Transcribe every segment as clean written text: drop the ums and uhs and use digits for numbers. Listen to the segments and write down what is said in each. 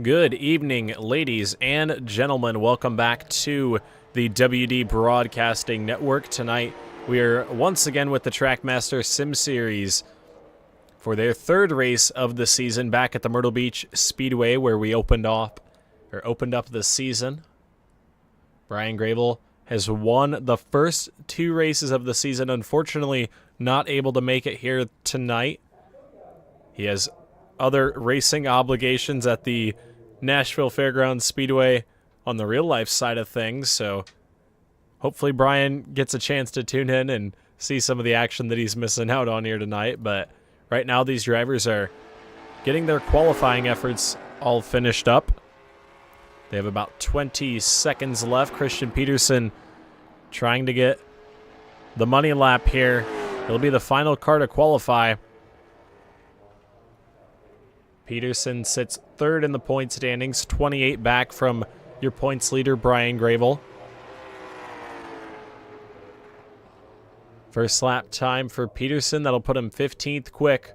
Good evening, ladies and gentlemen. Welcome back to the WD Broadcasting Network. Tonight, we are once again with the Trackmaster Sim Series for their third race of the season back at the Myrtle Beach Speedway, where we opened up the season. Brian Gravel has won the first two races of the season. Unfortunately, not able to make it here tonight. He has other racing obligations at the Nashville Fairgrounds Speedway on the real life side of things, so hopefully Brian gets a chance to tune in and see some of the action that he's missing out on here tonight. But right now these drivers are getting their qualifying efforts all finished up. They have about 20 seconds left. Christian Peterson trying to get the money lap here. It'll be the final car to qualify. Peterson sits third in the point standings, 28 back from your points leader, Brian Gravel. First lap time for Peterson, that'll put him 15th quick.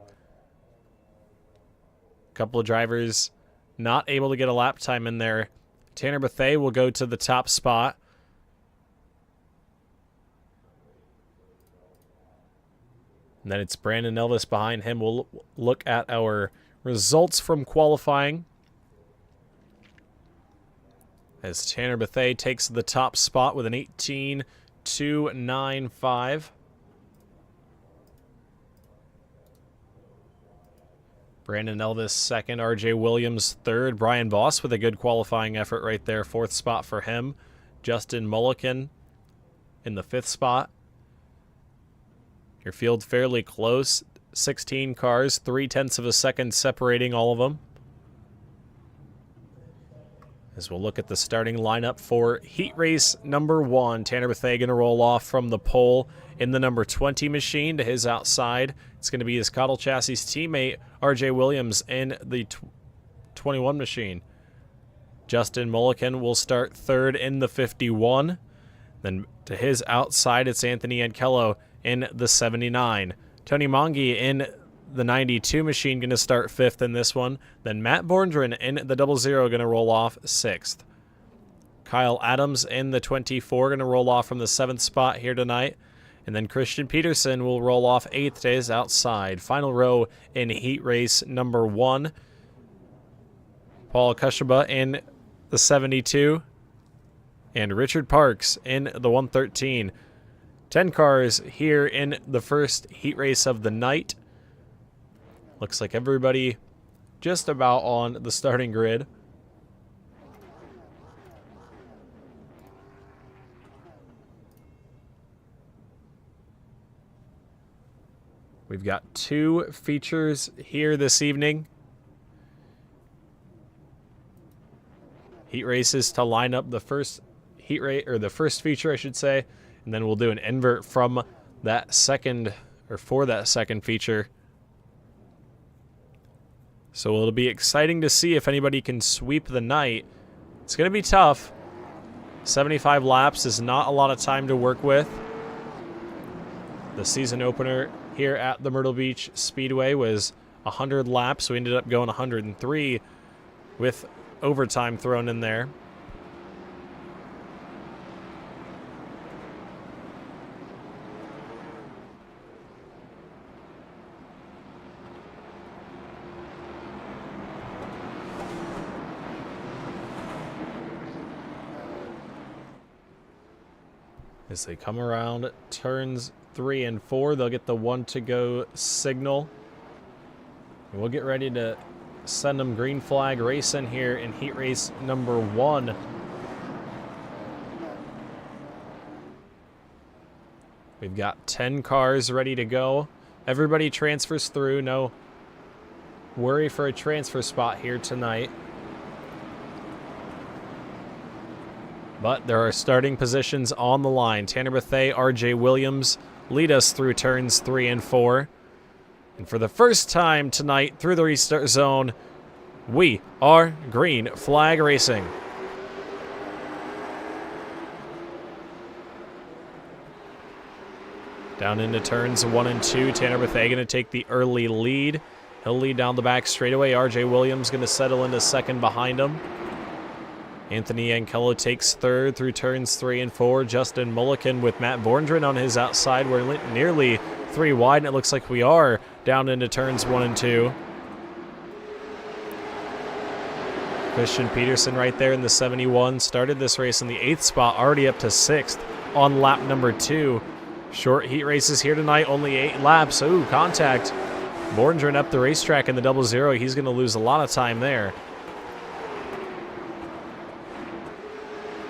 A couple of drivers not able to get a lap time in there. Tanner Bethea will go to the top spot. And then it's Brandon Elvis behind him. We'll look at our results from qualifying as Tanner Bethea takes the top spot with an 18.295. Brandon Elvis second, RJ Williams third, Brian Voss with a good qualifying effort right there, fourth spot for him. Justin Mulliken in the fifth spot. Your field fairly close. 16 cars, 0.3 of a second separating all of them. As we'll look at the starting lineup for heat race number 1. Tanner Bethea going to roll off from the pole in the number 20 machine. To his outside, it's going to be his Cottle Chassis teammate, RJ Williams, in the 21 machine. Justin Mulliken will start third in the 51. Then to his outside, it's Anthony Ankello in the 79. Tony Mongi in the 92 machine going to start 5th in this one. Then Matt Borndren in the 00 going to roll off 6th. Kyle Adams in the 24 going to roll off from the 7th spot here tonight. And then Christian Peterson will roll off 8th to his outside. Final row in heat race number 1. Paul Kushaba in the 72. And Richard Parks in the 113. 10 cars here in the first heat race of the night. Looks like everybody just about on the starting grid. We've got 2 features here this evening. Heat races to line up the first heat race, or the first feature, I should say. And then we'll do an invert from that second, or for that second feature. So it'll be exciting to see if anybody can sweep the night. It's going to be tough. 75 laps is not a lot of time to work with. The season opener here at the Myrtle Beach Speedway was 100 laps. We ended up going 103 with overtime thrown in there. As they come around turns 3 and 4, they'll get the 1 to go signal. And we'll get ready to send them green flag racing here in heat race number 1. We've got 10 cars ready to go. Everybody transfers through. No worry for a transfer spot here tonight. But there are starting positions on the line. Tanner Bethea, RJ Williams lead us through turns 3 and 4. And for the first time tonight through the restart zone, we are green flag racing. Down into turns 1 and 2. Tanner Bethea going to take the early lead. He'll lead down the back straightaway. RJ Williams going to settle into second behind him. Anthony Ankello takes third through turns 3 and 4. Justin Mulliken with Matt Vorndren on his outside. We're nearly 3 wide, and it looks like we are down into turns 1 and 2. Christian Peterson right there in the 71. Started this race in the 8th spot, already up to 6th on lap number 2. Short heat races here tonight, only 8 laps. Ooh, contact. Vorndren up the racetrack in the 00. He's going to lose a lot of time there.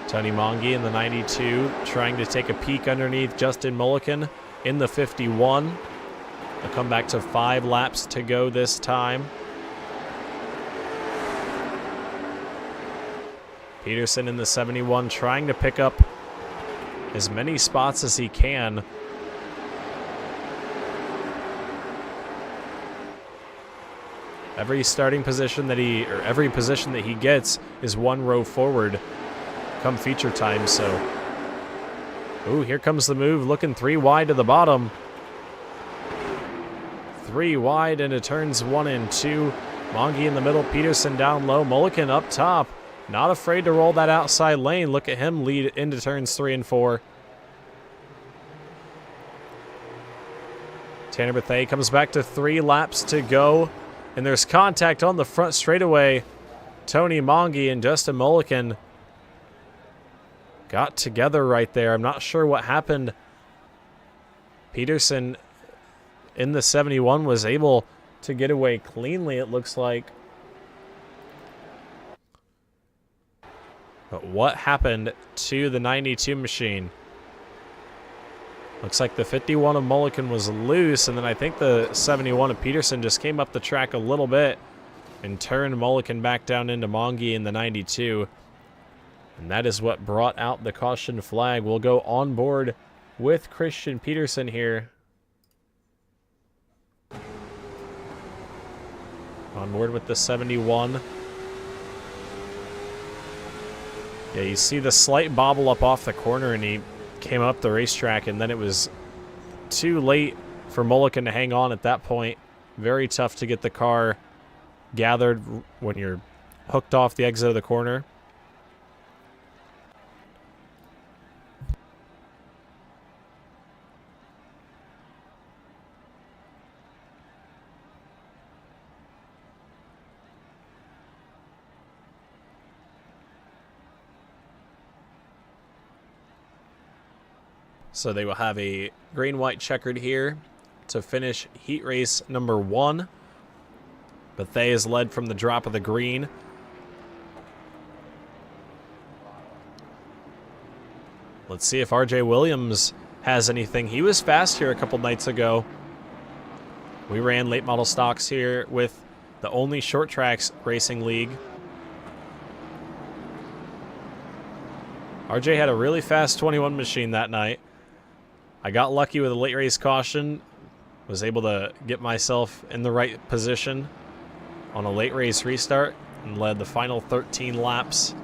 Tony Mongi in the 92 trying to take a peek underneath Justin Mulliken in the 51. They'll come back to 5 laps to go this time. Peterson in the 71 trying to pick up as many spots as he can. Every starting position that every position that he gets is 1 row forward come feature time, so. Ooh, here comes the move, looking 3 wide to the bottom. 3 wide into turns 1 and 2. Mongi in the middle, Peterson down low, Mulliken up top. Not afraid to roll that outside lane. Look at him lead into turns 3 and 4. Tanner Bethea comes back to 3 laps to go. And there's contact on the front straightaway. Tony Mongi and Justin Mulliken got together right there. I'm not sure what happened. Peterson in the 71 was able to get away cleanly, it looks like. But what happened to the 92 machine? Looks like the 51 of Mulliken was loose, and then I think the 71 of Peterson just came up the track a little bit and turned Mulliken back down into Mongi in the 92. And that is what brought out the caution flag. We'll go on board with Christian Peterson here. On board with the 71. Yeah, you see the slight bobble up off the corner, and he came up the racetrack, and then it was too late for Mulliken to hang on at that point. Very tough to get the car gathered when you're hooked off the exit of the corner. So they will have a green-white checkered here to finish heat race number 1. Bethea is led from the drop of the green. Let's see if RJ Williams has anything. He was fast here a couple nights ago. We ran late model stocks here with the only short tracks racing league. RJ had a really fast 21 machine that night. I got lucky with a late race caution. Was able to get myself in the right position on a late race restart and led the final 13 laps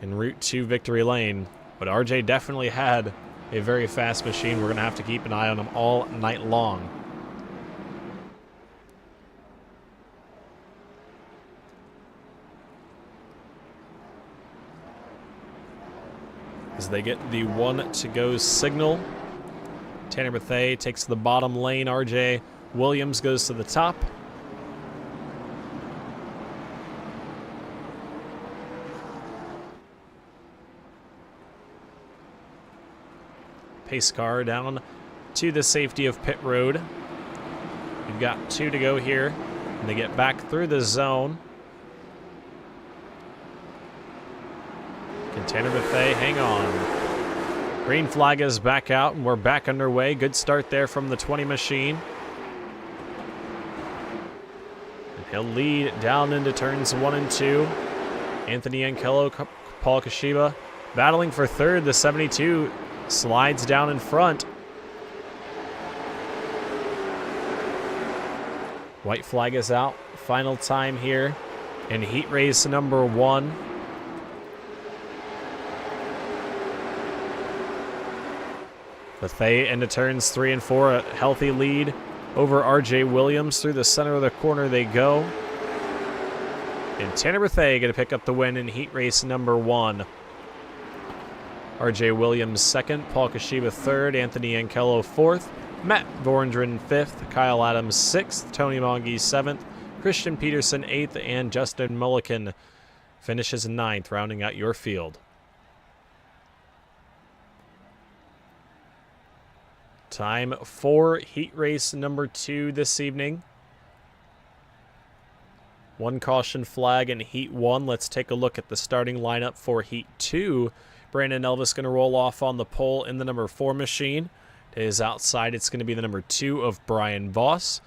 en route to victory lane. But RJ definitely had a very fast machine. We're going to have to keep an eye on him all night long. As they get the 1 to go signal. Tanner Bethea takes the bottom lane. RJ Williams goes to the top. Pace car down to the safety of pit road. We've got 2 to go here, and they get back through the zone. Can Tanner Bethea hang on? Green flag is back out, and we're back underway. Good start there from the 20 machine. And he'll lead down into turns 1 and 2. Anthony Ankello, Paul Kashiba battling for third. The 72 slides down in front. White flag is out. Final time here in heat race number 1. Bethea into turns 3 and 4, a healthy lead over R.J. Williams. Through the center of the corner they go. And Tanner Bethea going to pick up the win in heat race number 1. R.J. Williams second, Paul Kashiba third, Anthony Ankello fourth, Matt Vorndren fifth, Kyle Adams sixth, Tony Monge seventh, Christian Peterson eighth, and Justin Mulliken finishes ninth, rounding out your field. Time for heat race number 2 this evening. 1 caution flag in heat 1. Let's take a look at the starting lineup for heat 2. Brandon Elvis going to roll off on the pole in the number 4 machine. To his outside, it's going to be the number 2 of Brian Voss.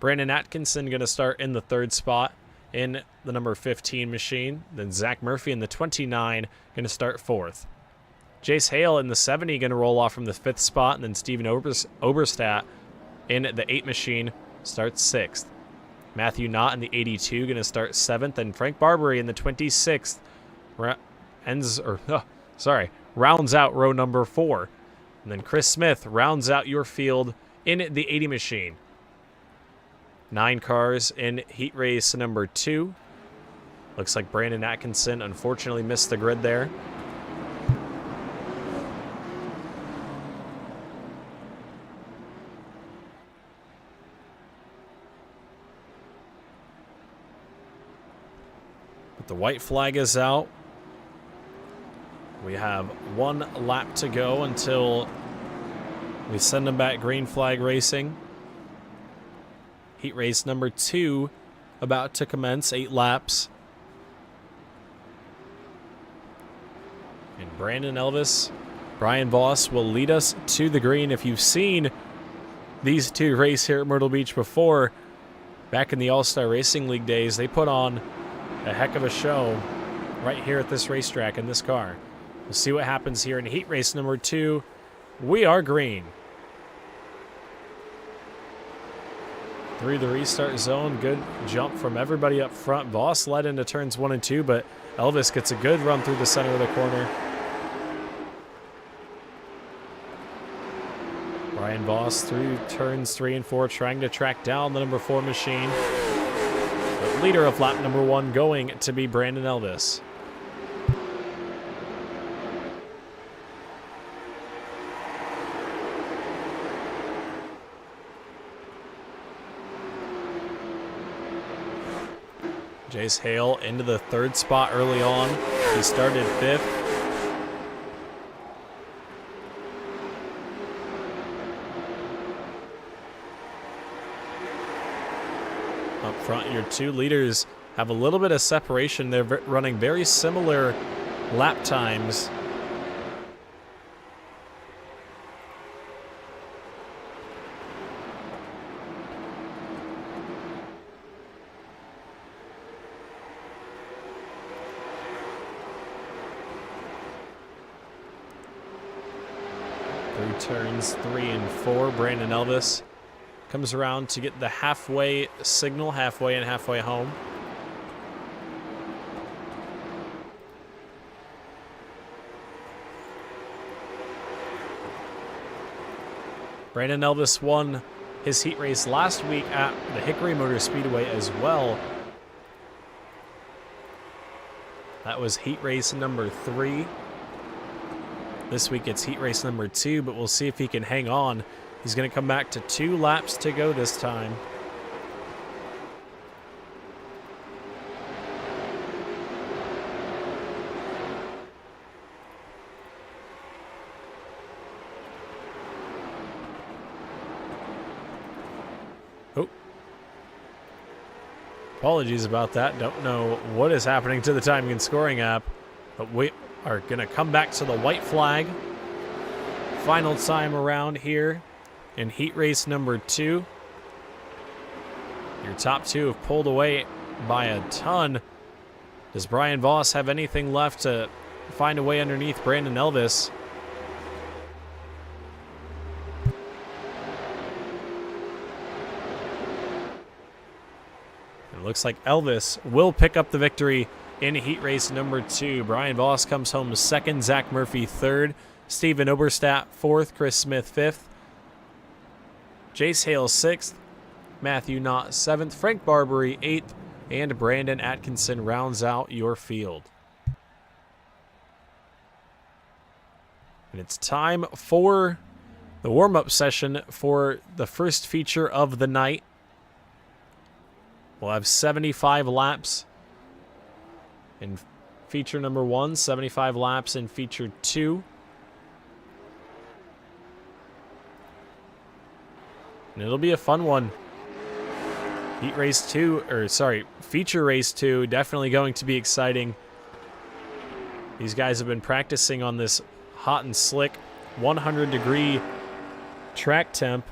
Brandon Atkinson going to start in the 3rd spot in the number 15 machine. Then Zach Murphy in the 29 going to start 4th. Jace Hale in the 70 going to roll off from the 5th spot. And then Steven Oberstadt in the 8 machine starts 6th. Matthew Knott in the 82 going to start 7th. And Frank Barbary in the 26th rounds out row number 4. And then Chris Smith rounds out your field in the 80 machine. 9 cars in heat race number 2. Looks like Brandon Atkinson unfortunately missed the grid there. But the white flag is out. We have 1 lap to go until we send them back green flag racing. Heat race number 2 about to commence, 8 laps. And Brandon Elvis, Brian Voss will lead us to the green. If you've seen these 2 race here at Myrtle Beach before, back in the All-Star Racing League days, they put on a heck of a show right here at this racetrack in this car. We'll see what happens here in heat race number 2. We are green. Through the restart zone, good jump from everybody up front. Voss led into turns 1 and 2, but Elvis gets a good run through the center of the corner. Brian Voss through turns 3 and 4, trying to track down the number 4 machine. But leader of lap number 1 going to be Brandon Elvis. Jace Hale into the 3rd spot early on. He started 5th. Up front, your 2 leaders have a little bit of separation. They're running very similar lap times. Through turns 3 and 4, Brandon Elvis comes around to get the halfway signal, halfway and halfway home. Brandon Elvis won his heat race last week at the Hickory Motor Speedway as well. That was heat race number 3. This week it's heat race number 2, but we'll see if he can hang on. He's going to come back to 2 laps to go this time. Oh. Apologies about that. Don't know what is happening to the timing and scoring app, but we are going to come back to the white flag. Final time around here in heat race number 2. Your top 2 have pulled away by a ton. Does Brian Voss have anything left to find a way underneath Brandon Elvis? It looks like Elvis will pick up the victory in heat race number 2. Brian Voss comes home 2nd, Zach Murphy 3rd, Steven Oberstadt 4th, Chris Smith 5th. Jace Hale 6th, Matthew Knott 7th, Frank Barbary 8th, and Brandon Atkinson rounds out your field. And it's time for the warm-up session for the first feature of the night. We'll have 75 laps in feature number 1, 75 laps in feature 2. And it'll be a fun one. Feature race 2, definitely going to be exciting. These guys have been practicing on this hot and slick 100-degree track temp.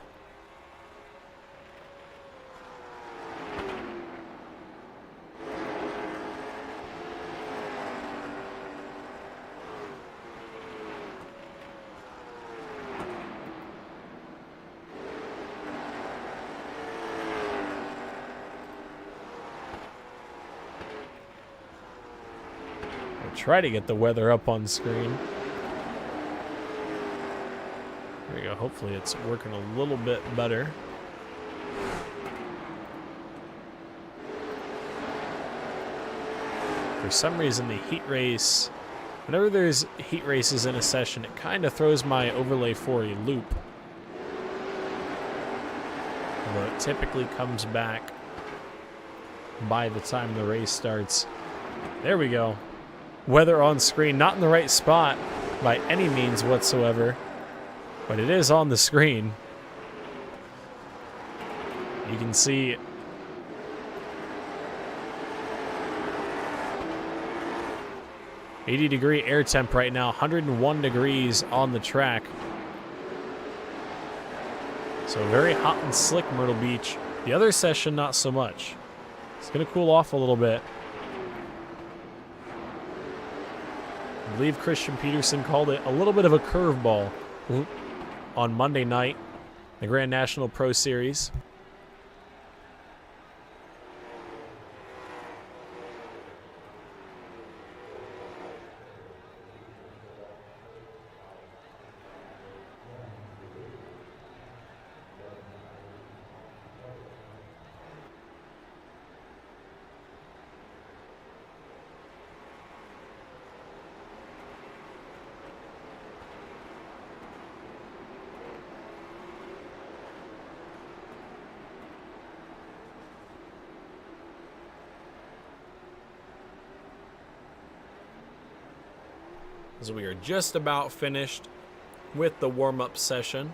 Try to get the weather up on screen. There we go. Hopefully it's working a little bit better. For some reason, the heat race, whenever there's heat races in a session, it kind of throws my overlay for a loop. Although it typically comes back by the time the race starts. There we go. Weather on screen, not in the right spot by any means whatsoever, but it is on the screen. You can see .80-degree air temp right now, 101 degrees on the track. So very hot and slick, Myrtle Beach. The other session, not so much. It's going to cool off a little bit. I believe Christian Peterson called it a little bit of a curveball on Monday night, the Grand National Pro Series. As we are just about finished with the warm-up session.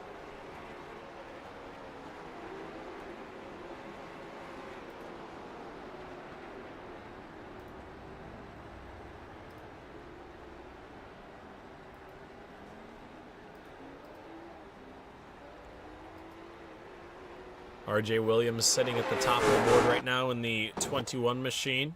RJ Williams sitting at the top of the board right now in the 21 machine.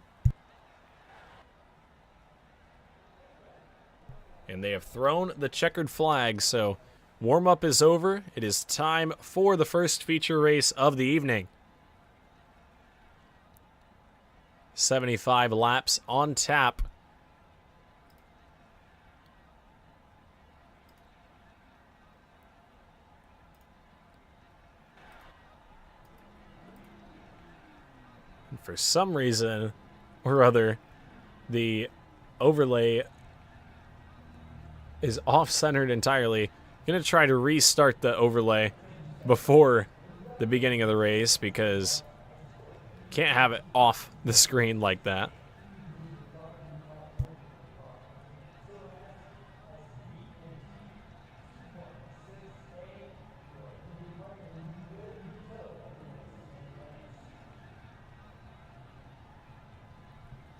And they have thrown the checkered flag, so warm-up is over. It is time for the first feature race of the evening. 75 laps on tap. And for some reason or other, the overlay is off-centered entirely. I'm going to try to restart the overlay before the beginning of the race because can't have it off the screen like that.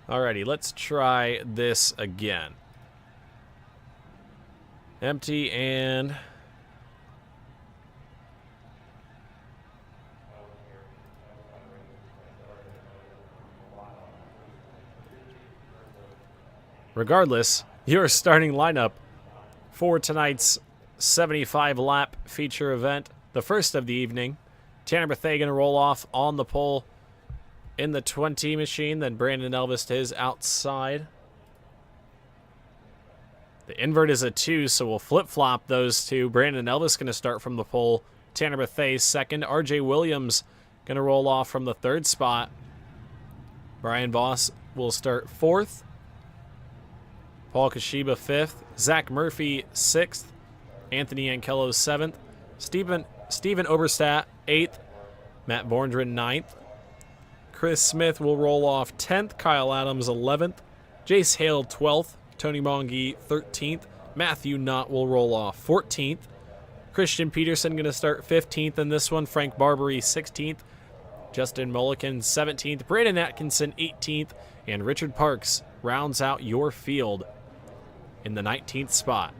Alrighty, let's try this again. Empty and regardless, your starting lineup for tonight's 75 lap feature event, the first of the evening. Tanner Bethea gonna roll off on the pole in the 20 machine, then Brandon Elvis to his outside. The invert is a 2, so we'll flip-flop those two. Brandon Elvis going to start from the pole Tanner Bethea second. RJ Williams going to roll off from the third spot. Brian Voss will start fourth. Paul Kashiba fifth. Zach Murphy sixth. Anthony Ankello seventh. Steven Oberstadt eighth. Matt Borndren ninth. Chris Smith will roll off 10th. Kyle Adams 11th. Jace Hale 12th. Tony Mongi 13th. Matthew Knott will roll off 14th. Christian Peterson going to start 15th in this one. Frank Barbary 16th. Justin Mulliken 17th. Brandon Atkinson 18th. And Richard Parks rounds out your field in the 19th spot.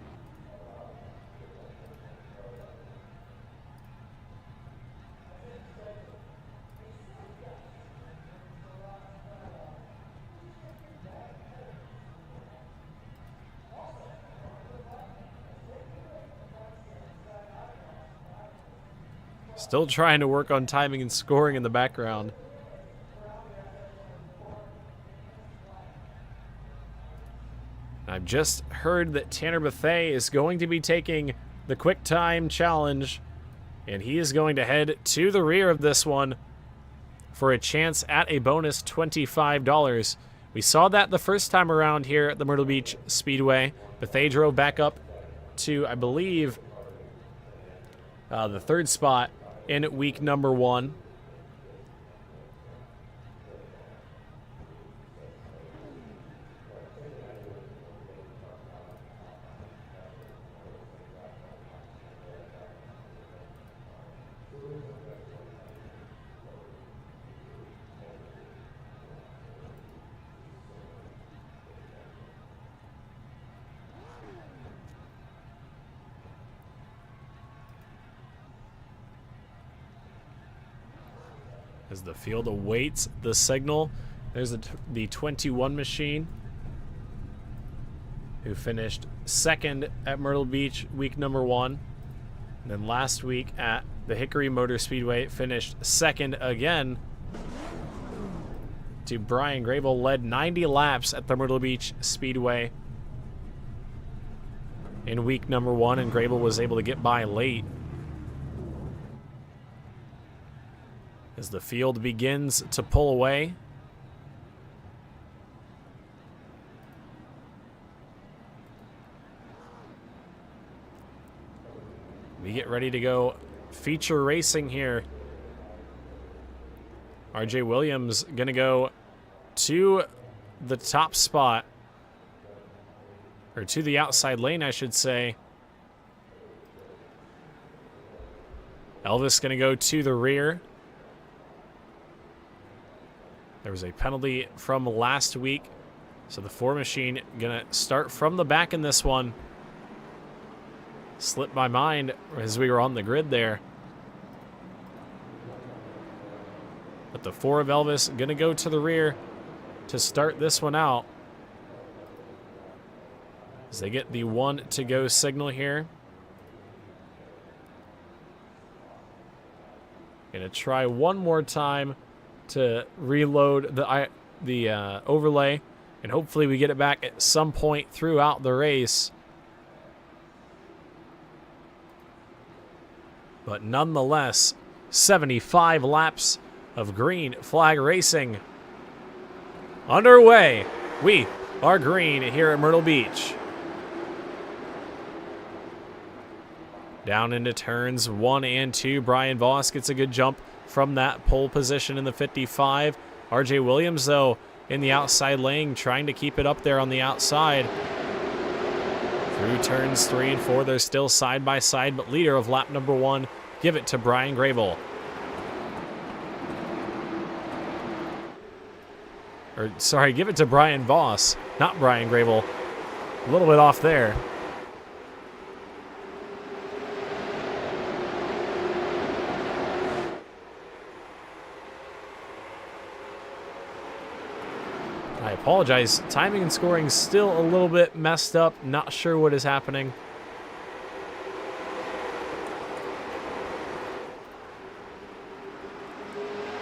Still trying to work on timing and scoring in the background. I've just heard that Tanner Bethea is going to be taking the quick time challenge, and he is going to head to the rear of this one for a chance at a bonus $25. We saw that the first time around here at the Myrtle Beach Speedway. Bethea drove back up to, I believe, the third spot in week number 1. As the field awaits the signal, there's the 21 machine who finished second at Myrtle Beach week number 1. And then last week at the Hickory Motor Speedway finished second again to Brian Grable. Led 90 laps at the Myrtle Beach Speedway in week number 1, and Grable was able to get by late. As the field begins to pull away. We get ready to go feature racing here. RJ Williams gonna go to the top spot, or to the outside lane, I should say. Elvis gonna go to the rear. There was a penalty from last week, so the 4 machine gonna start from the back in this one. Slipped my mind as we were on the grid there. But the 4 of Elvis gonna go to the rear to start this one out. As they get the 1 to go signal here. Gonna try one more time to reload the overlay, and hopefully we get it back at some point throughout the race. But nonetheless, 75 laps of green flag racing underway. We are green here at Myrtle Beach. Down into turns 1 and 2. Brian Voss gets a good jump from that pole position in the 55. RJ Williams, though, in the outside lane, trying to keep it up there on the outside. Through turns 3 and 4, they're still side by side, but leader of lap number 1, give it to Brian Grable. Or, sorry, give it to Brian Voss, not Brian Grable. A little bit off there. I apologize. Timing and scoring still a little bit messed up. Not sure what is happening.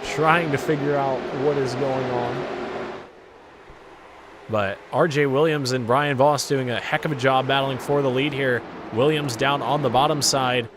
Trying to figure out what is going on. But RJ Williams and Brian Voss doing a heck of a job battling for the lead here. Williams down on the bottom side.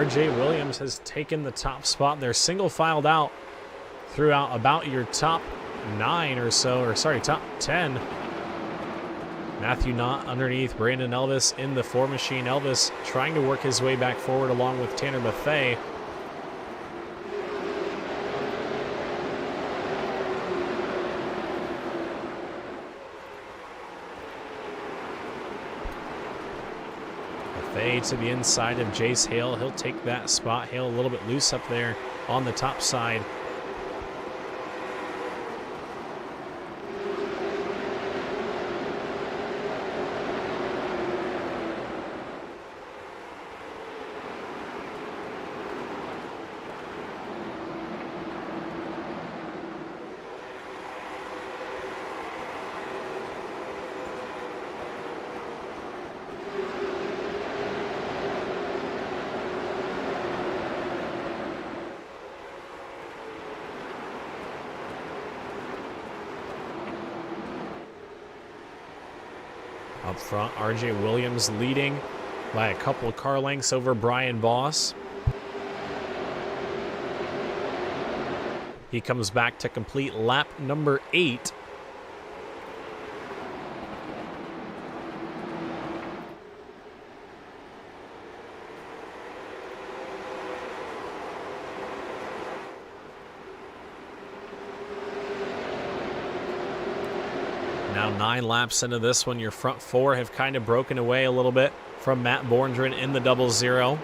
RJ Williams has taken the top spot. They're single filed out throughout about your top 9 or so, or sorry, top 10. Matthew Knott underneath Brandon Elvis in the 4 machine. Elvis trying to work his way back forward along with Tanner Bethea. Bethea to the inside of Jace Hale. He'll take that spot. Hale a little bit loose up there on the top side. Up front, RJ Williams leading by a couple of car lengths over Brian Boss. He comes back to complete lap number 8. Now 9 laps into this one, your front 4 have kind of broken away a little bit from Matt Borndren in the 00.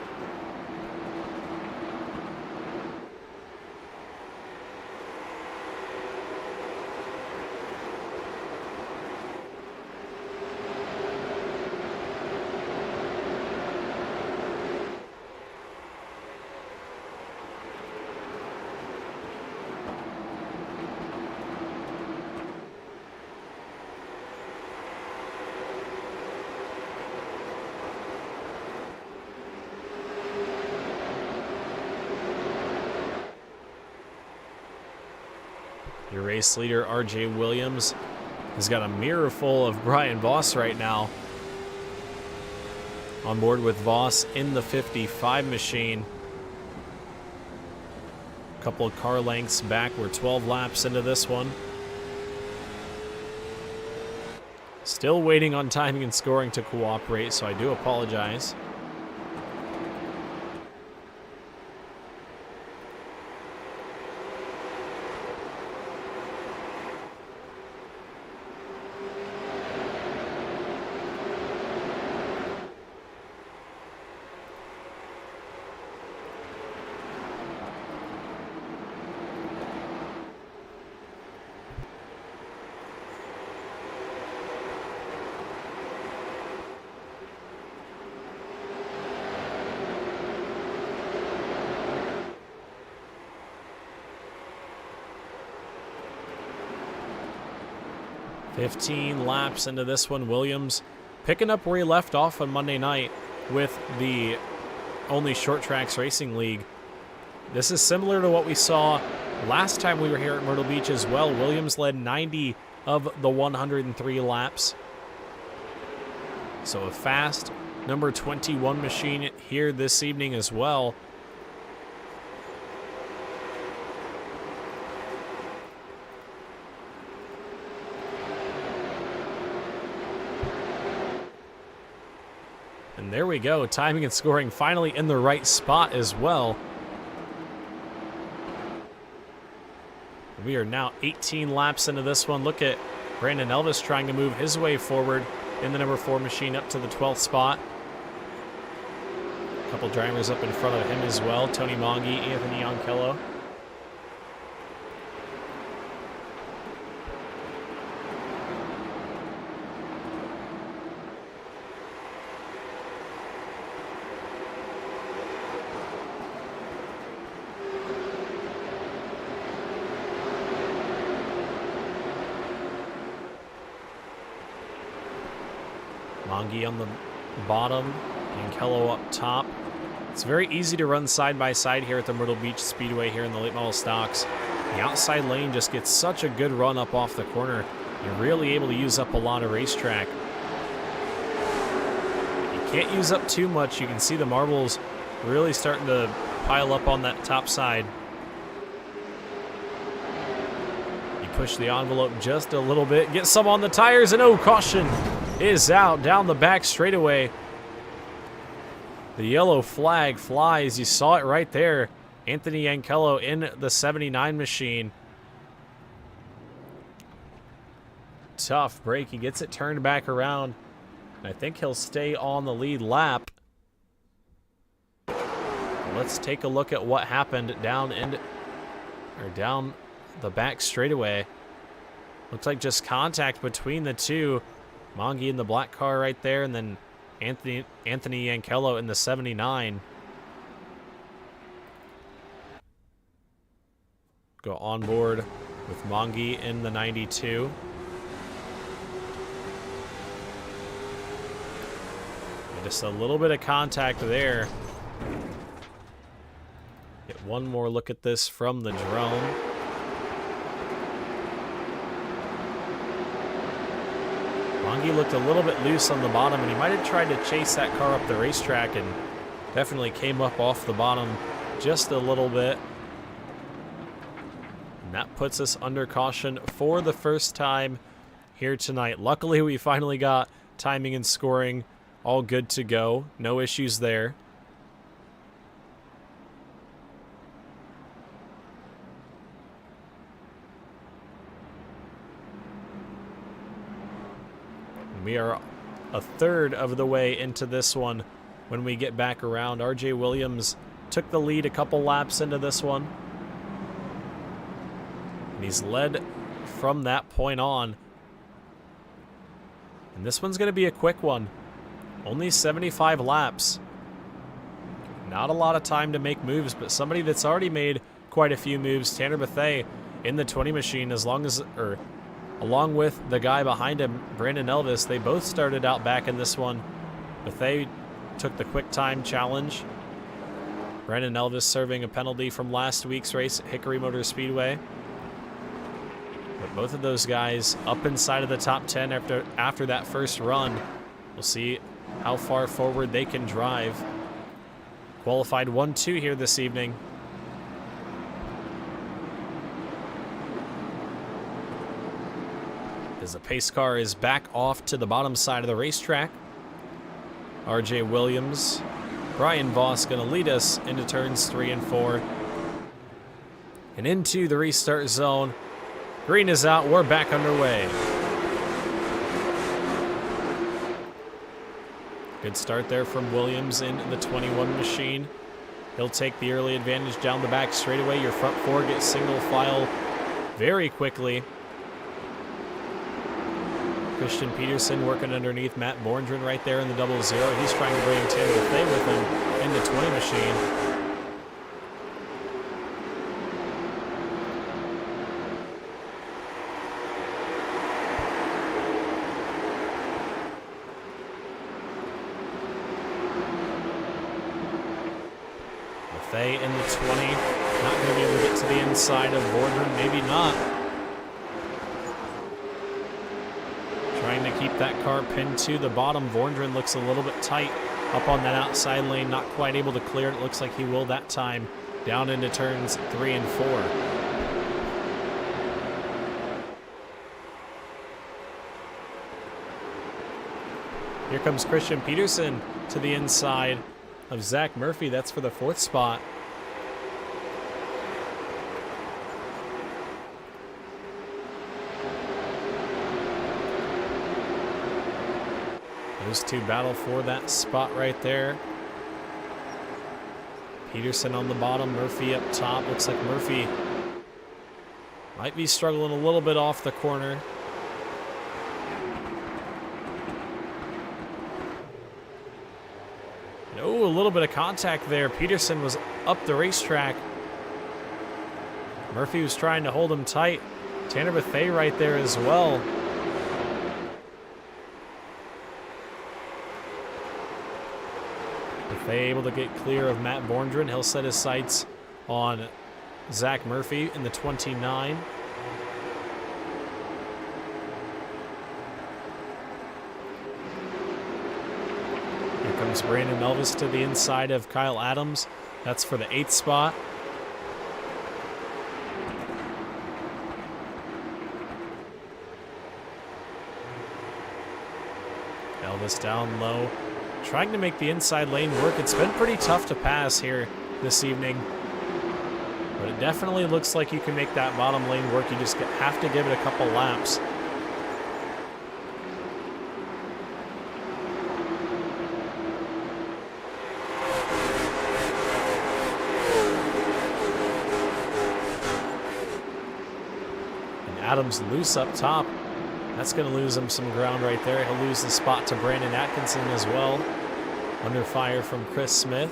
Your race leader, RJ Williams, has got a mirror full of Brian Voss right now. On board with Voss in the 55 machine. A couple of car lengths back. We're 12 laps into this one. Still waiting on timing and scoring to cooperate, so I do apologize. "15 laps into this one. Williams picking up where he left off on Monday night with the Only Short Tracks Racing League. This is similar to what we saw last time we were here at Myrtle Beach as well. Williams led 90 of the 103 laps. So a fast number 21 machine here this evening as well. And there we go, timing and scoring finally in the right spot as well. We are now 18 laps into this one. Look at Brandon Elvis trying to move his way forward in the number 4 machine up to the 12th spot. A couple drivers up in front of him as well. Tony Mongi, Anthony Onkello. Mongi on the bottom, and Kello up top. It's very easy to run side by side here at the Myrtle Beach Speedway here in the late model stocks. The outside lane just gets such a good run up off the corner. You're really able to use up a lot of racetrack. You can't use up too much. You can see the marbles really starting to pile up on that top side. You push the envelope just a little bit, get some on the tires, and oh, caution is out down the back straightaway. The yellow flag flies. You saw it right there. Anthony Yankello in the 79 machine. Tough break. He gets it turned back around. And I think he'll stay on the lead lap. Let's take a look at what happened down the back straightaway. Looks like just contact between the two. Mongi in the black car right there, and then Anthony Yankello in the 79. Go on board with Mongi in the 92. And just a little bit of contact there. Get one more look at this from the drone. Mongi looked a little bit loose on the bottom, and he might have tried to chase that car up the racetrack and definitely came up off the bottom just a little bit. And that puts us under caution for the first time here tonight. Luckily, we finally got timing and scoring all good to go. No issues there. We are a third of the way into this one when we get back around. RJ Williams took the lead a couple laps into this one. And he's led from that point on. And this one's going to be a quick one. Only 75 laps. Not a lot of time to make moves, but somebody that's already made quite a few moves, Tanner Bethea in the 20 machine, along with the guy behind him, Brandon Elvis. They both started out back in this one. Bethea took the quick time challenge. Brandon Elvis serving a penalty from last week's race at Hickory Motor Speedway. But both of those guys up inside of the top 10 after that first run. We'll see how far forward they can drive. Qualified 1-2 here this evening. As the pace car is back off to the bottom side of the racetrack. RJ Williams, Brian Voss going to lead us into turns 3 and 4. And into the restart zone. Green is out. We're back underway. Good start there from Williams in the 21 machine. He'll take the early advantage down the back straightaway. Your front four gets single file very quickly. Christian Peterson working underneath Matt Borndren right there in the 00. He's trying to bring Tanner Bethea with him in the 20 machine. Bethea in the 20. Not going to be able to get to the inside of Borndren. Maybe not. Trying to keep that car pinned to the bottom. Borndren looks a little bit tight up on that outside lane. Not quite able to clear it. It looks like he will that time. Down into turns 3 and 4. Here comes Christian Peterson to the inside of Zach Murphy. That's for the 4th spot. Those two battle for that spot right there. Peterson on the bottom, Murphy up top. Looks like Murphy might be struggling a little bit off the corner. Oh, a little bit of contact there. Peterson was up the racetrack. Murphy was trying to hold him tight. Tanner Bethea right there as well. Bethea able to get clear of Matt Borndren. He'll set his sights on Zach Murphy in the 29. comes Brandon Elvis to the inside of Kyle Adams. That's for the 8th spot. Elvis down low, trying to make the inside lane work. It's been pretty tough to pass here this evening, but it definitely looks like you can make that bottom lane work. You just have to give it a couple laps. And Adams loose up top. That's going to lose him some ground right there. He'll lose the spot to Brandon Atkinson as well. Under fire from Chris Smith.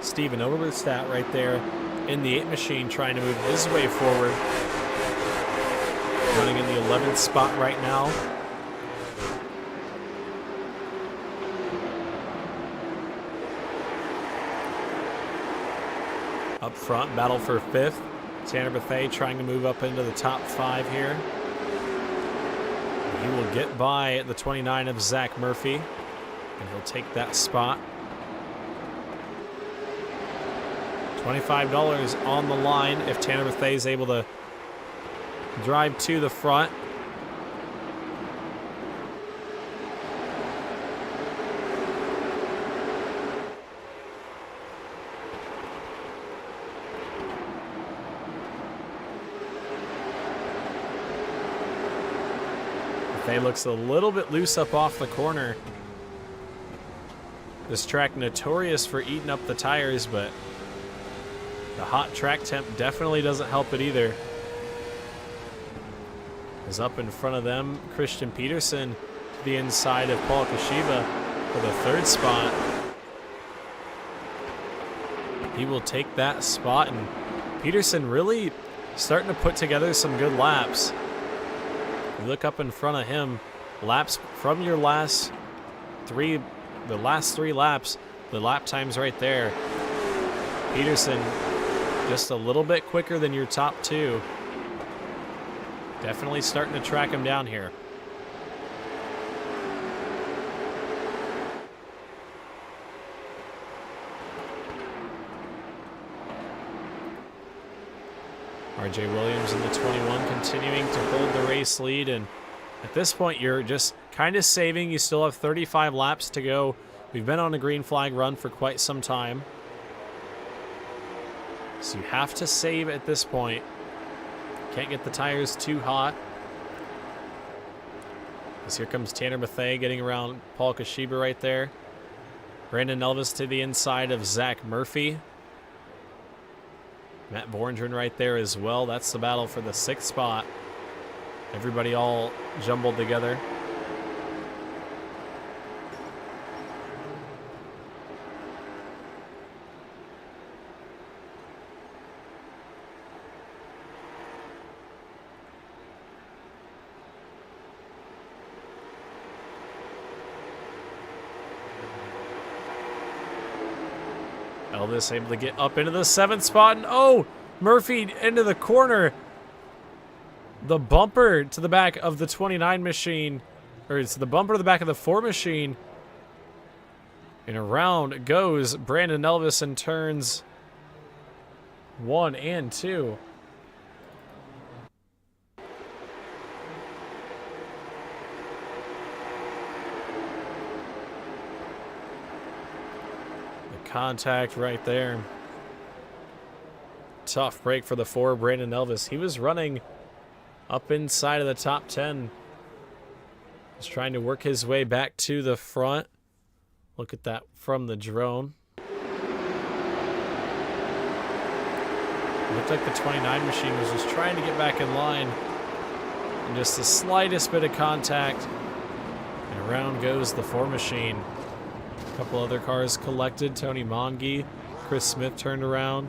Steven Oberstadt right there in the 8 machine, trying to move his way forward. Running in the 11th spot right now. Up front, battle for 5th. Tanner Bethea trying to move up into the top 5 here. He will get by the 29 of Zach Murphy, and he'll take that spot. $25 on the line if Tanner Bethea is able to drive to the front. Bethea looks a little bit loose up off the corner. This track notorious for eating up the tires, but the hot track temp definitely doesn't help it either. Is up in front of them, Christian Peterson to the inside of Paul Kashiba for the 3rd spot. He will take that spot, and Peterson really starting to put together some good laps. You look up in front of him, laps from your last 3 laps, the lap times right there. Peterson just a little bit quicker than your top 2. Definitely starting to track him down here. RJ Williams in the 21 continuing to hold the race lead, and at this point you're just kind of saving. You still have 35 laps to go. We've been on a green flag run for quite some time, so you have to save at this point. Can't get the tires too hot. As here comes Tanner Bethea getting around Paul Kashiba right there. Brandon Elvis to the inside of Zach Murphy. Matt Borngren right there as well. That's the battle for the 6th spot. Everybody all jumbled together. Elvis able to get up into the 7th spot, and oh, Murphy into the corner. The bumper to the back of the 29 machine, or it's the bumper to the back of the 4 machine. And around goes Brandon Elvis in turns 1 and 2. Contact right there. Tough break for the 4, Brandon Elvis. He was running up inside of the top 10. He's trying to work his way back to the front. Look at that from the drone. Looked like the 29 machine was just trying to get back in line. And just the slightest bit of contact. And around goes the 4 machine. A couple other cars collected. Tony Monge, Chris Smith turned around.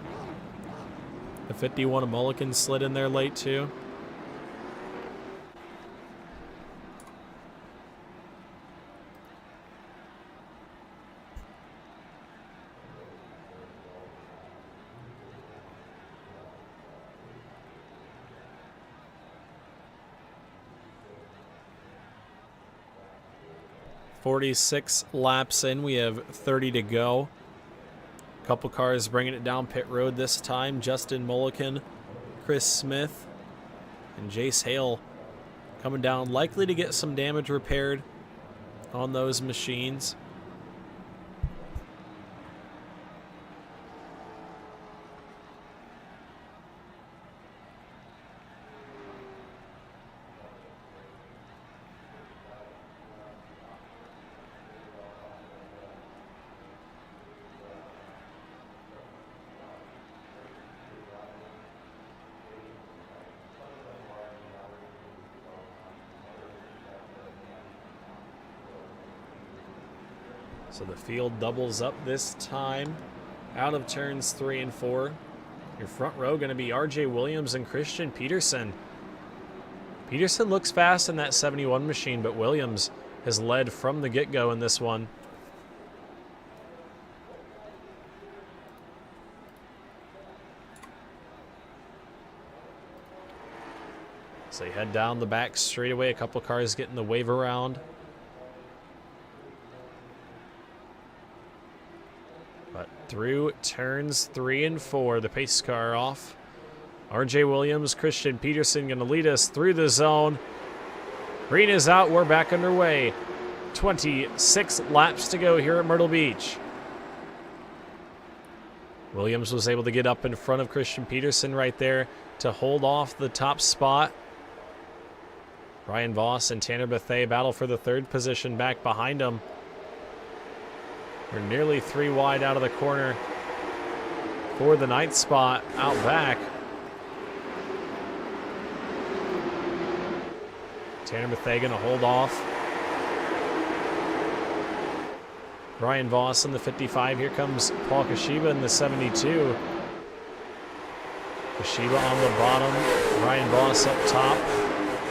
The 51 of Mulligan slid in there late too. 46 laps in. We have 30 to go. A couple cars bringing it down pit road this time. Justin Mulliken, Chris Smith, and Jace Hale coming down, likely to get some damage repaired on those machines. So the field doubles up this time out of turns 3 and 4. Your front row going to be RJ Williams and Christian Peterson. Peterson looks fast in that 71 machine, but Williams has led from the get-go in this one. So you head down the back straightaway. A couple cars getting the wave around. But through turns 3 and 4, the pace car off. RJ Williams, Christian Peterson going to lead us through the zone. Green is out. We're back underway. 26 laps to go here at Myrtle Beach. Williams was able to get up in front of Christian Peterson right there to hold off the top spot. Ryan Voss and Tanner Bethea battle for the 3rd position back behind him. We're nearly 3 wide out of the corner for the 9th spot out back. Tanner Bethea going to hold off. Ryan Voss in the 55. Here comes Paul Kashiba in the 72. Kashiba on the bottom. Ryan Voss up top.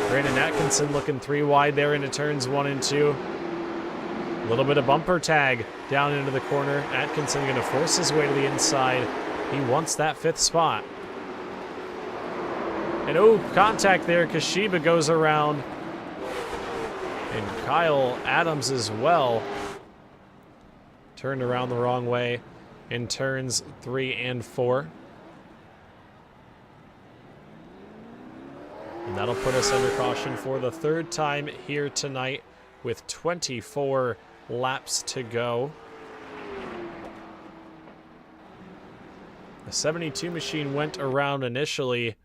Brandon Atkinson looking 3 wide there into turns 1 and 2. A little bit of bumper tag down into the corner. Atkinson going to force his way to the inside. He wants that 5th spot. And oh, contact there. Kashiba goes around. And Kyle Adams as well. Turned around the wrong way in turns 3 and 4. And that'll put us under caution for the 3rd time here tonight with 24 laps to go. The 72 machine went around initially.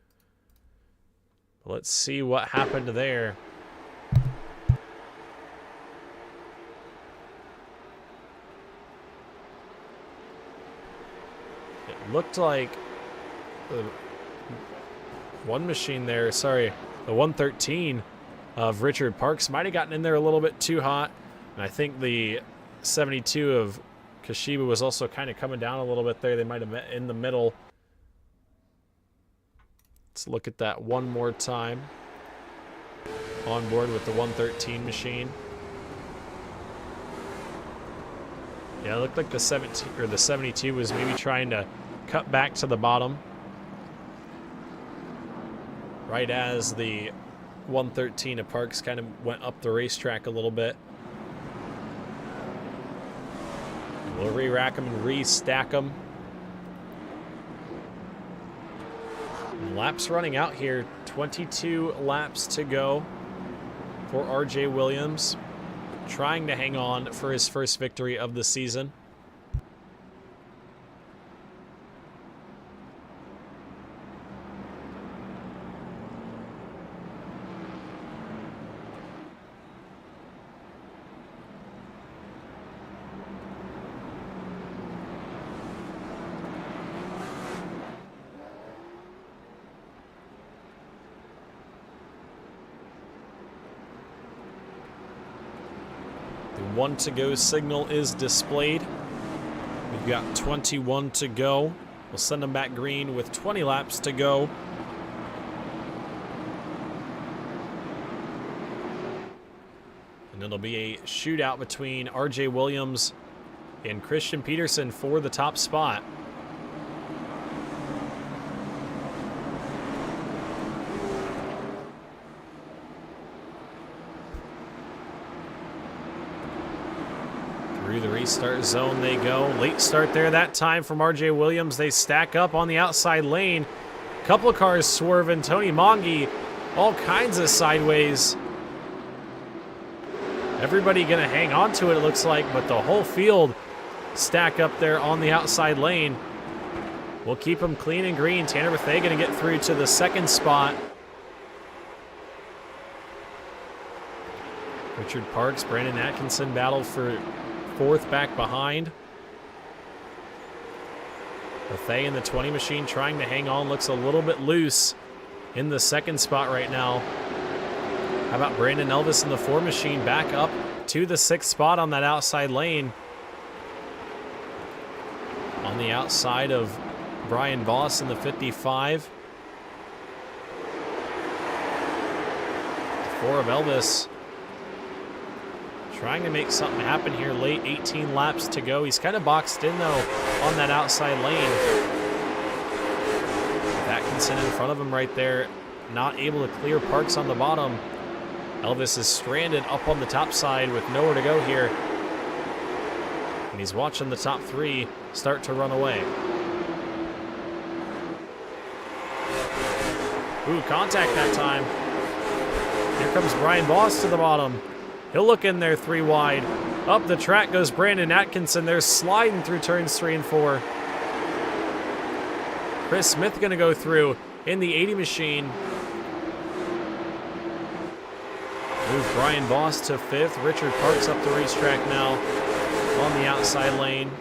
Let's see what happened there. It looked like the one machine there, sorry, the 113 of Richard Parks might have gotten in there a little bit too hot. And I think the 72 of Kashiba was also kind of coming down a little bit there. They might have met in the middle. Let's look at that one more time. On board with the 113 machine. Yeah, it looked like the 17 or the 72 was maybe trying to cut back to the bottom. Right as the 113 of Parks kind of went up the racetrack a little bit. We'll re-rack them and re-stack them. And laps running out here. 22 laps to go for RJ Williams. Trying to hang on for his first victory of the season. The 1 to go signal is displayed. We've got 21 to go. We'll send them back green with 20 laps to go. And it'll be a shootout between RJ Williams and Christian Peterson for the top spot. Through the restart zone they go. Late start there that time from RJ Williams. They stack up on the outside lane. Couple of cars swerving. Tony Mongi, all kinds of sideways. Everybody going to hang on to it, it looks like, but the whole field stack up there on the outside lane. We'll keep them clean and green. Tanner Bethea going to get through to the second spot. Richard Parks, Brandon Atkinson battle for fourth back behind. Bethea in the 20 machine trying to hang on. Looks a little bit loose in the second spot right now. How about Brandon Elvis in the 4 machine back up to the 6th spot on that outside lane. On the outside of Brian Voss in the 55. The 4 of Elvis. Trying to make something happen here late, 18 laps to go. He's kind of boxed in, though, on that outside lane. Atkinson in front of him right there, not able to clear Parks on the bottom. Elvis is stranded up on the top side with nowhere to go here. And he's watching the top 3 start to run away. Ooh, contact that time. Here comes Brian Voss to the bottom. He'll look in there 3 wide. Up the track goes Brandon Atkinson. They're sliding through turns 3 and 4. Chris Smith going to go through in the 80 machine. Move Brian Voss to 5th. Richard Parks up the racetrack now on the outside lane.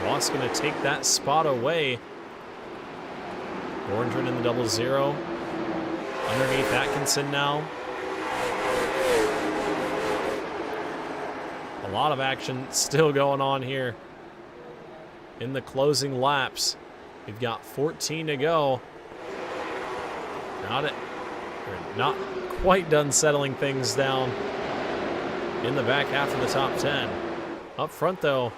Voss going to take that spot away. Borndren in the 00. Underneath Atkinson now. A lot of action still going on here in the laps. We've got 14 to go. Not quite done settling things down in the back half of the top 10. Up front, though,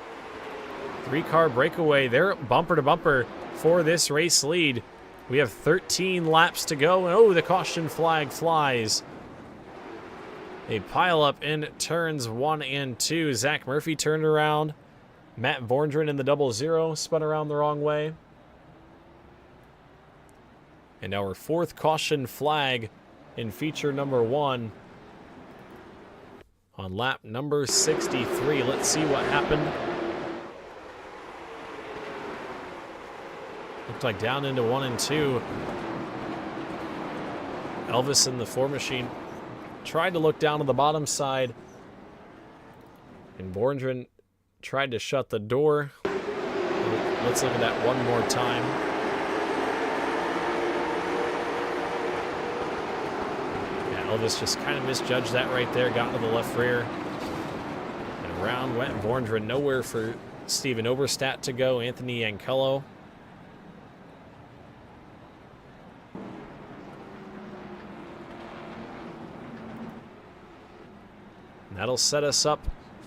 3-car breakaway. They're bumper to bumper for this race lead. We have 13 laps to go. Oh, the caution flag flies. They pile up in turns 1 and 2. Zach Murphy turned around. Matt Borndren in the 00 spun around the wrong way. And our 4th caution flag in feature number 1 on lap number 63. Let's see what happened. Looked like down into 1 and 2. Elvis in the 4 machine tried to look down to the bottom side. And Borndren tried to shut the door. Let's look at that one more time. Yeah, Elvis just kind of misjudged that right there. Got into the left rear. And around went Borndren. Nowhere for Steven Oberstadt to go. Anthony Ankello. That'll set us up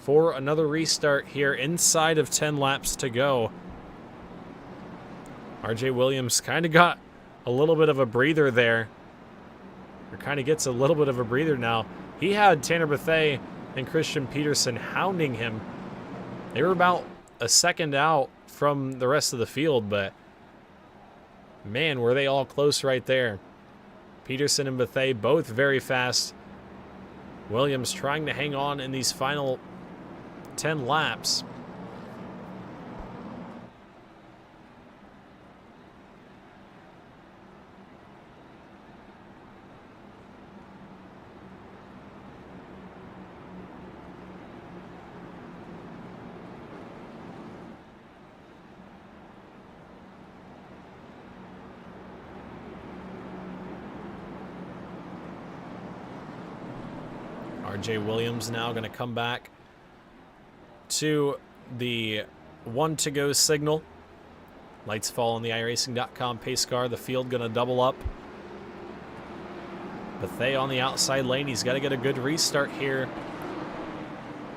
for another restart here inside of 10 laps to go. RJ Williams kind of got a little bit of a breather there. Or kind of gets a little bit of a breather now. He had Tanner Bethea and Christian Peterson hounding him. They were about a second out from the rest of the field, but man, were they all close right there. Peterson and Bethea both very fast. Williams trying to hang on in these final 10 laps. RJ Williams now going to come back to the 1 to go signal. Lights fall on the iRacing.com pace car. The field going to double up. Bethea on the outside lane. He's got to get a good restart here.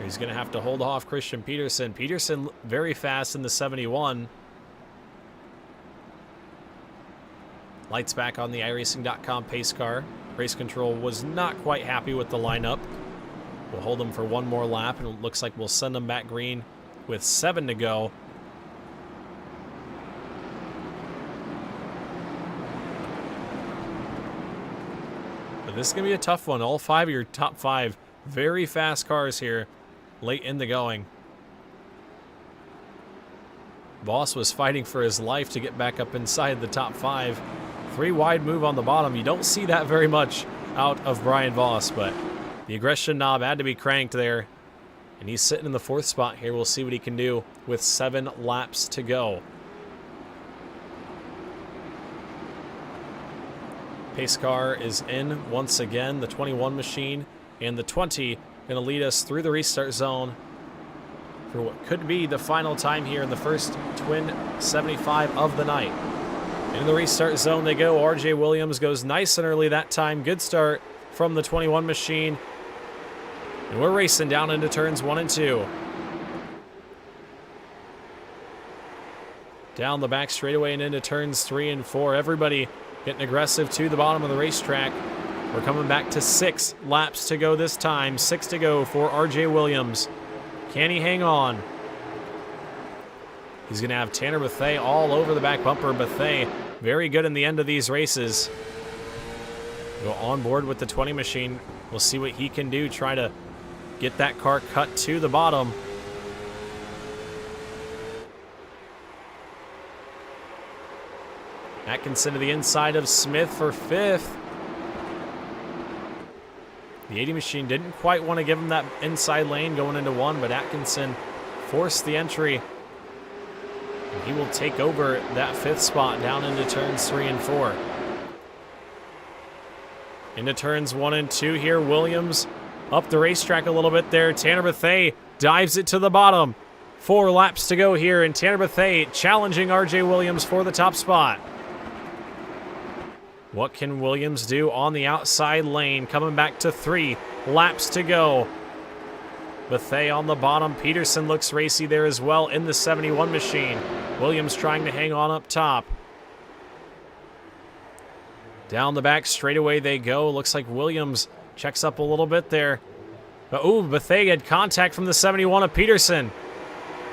He's going to have to hold off Christian Peterson. Peterson very fast in the 71. Lights back on the iRacing.com pace car. Race control was not quite happy with the lineup. We'll hold them for one more lap, and it looks like we'll send them back green with 7 to go. But this is going to be a tough one. All 5 of your top 5 very fast cars here late in the going. Voss was fighting for his life to get back up inside the top 5. 3 wide move on the bottom. You don't see that very much out of Brian Voss, but the aggression knob had to be cranked there. And he's sitting in the 4th spot here. We'll see what he can do with 7 laps to go. Pace car is in once again. The 21 machine and the 20 going to lead us through the restart zone for what could be the final time here in the first twin 75 of the night. Into the restart zone they go. RJ Williams goes nice and early that time. Good start from the 21 machine. And we're racing down into turns 1 and 2. Down the back straightaway and into turns 3 and 4. Everybody getting aggressive to the bottom of the racetrack. We're coming back to 6 laps to go this time. 6 to go for RJ Williams. Can he hang on? He's going to have Tanner Bethea all over the back bumper. Bethea very good in the end of these races. Go on board with the 20 machine. We'll see what he can do. Try to get that car cut to the bottom. Atkinson to the inside of Smith for 5th. The 80 machine didn't quite want to give him that inside lane going into 1, but Atkinson forced the entry. And he will take over that 5th spot down into turns 3 and 4. Into turns 1 and 2 here. Williams up the racetrack a little bit there. Tanner Bethea dives it to the bottom. 4 laps to go here, and Tanner Bethea challenging RJ Williams for the top spot. What can Williams do on the outside lane? Coming back to 3 laps to go. Bethea on the bottom. Peterson looks racy there as well in the 71 machine. Williams trying to hang on up top. Down the back straightaway they go. Looks like Williams checks up a little bit there. But ooh, Bethea had contact from the 71 of Peterson.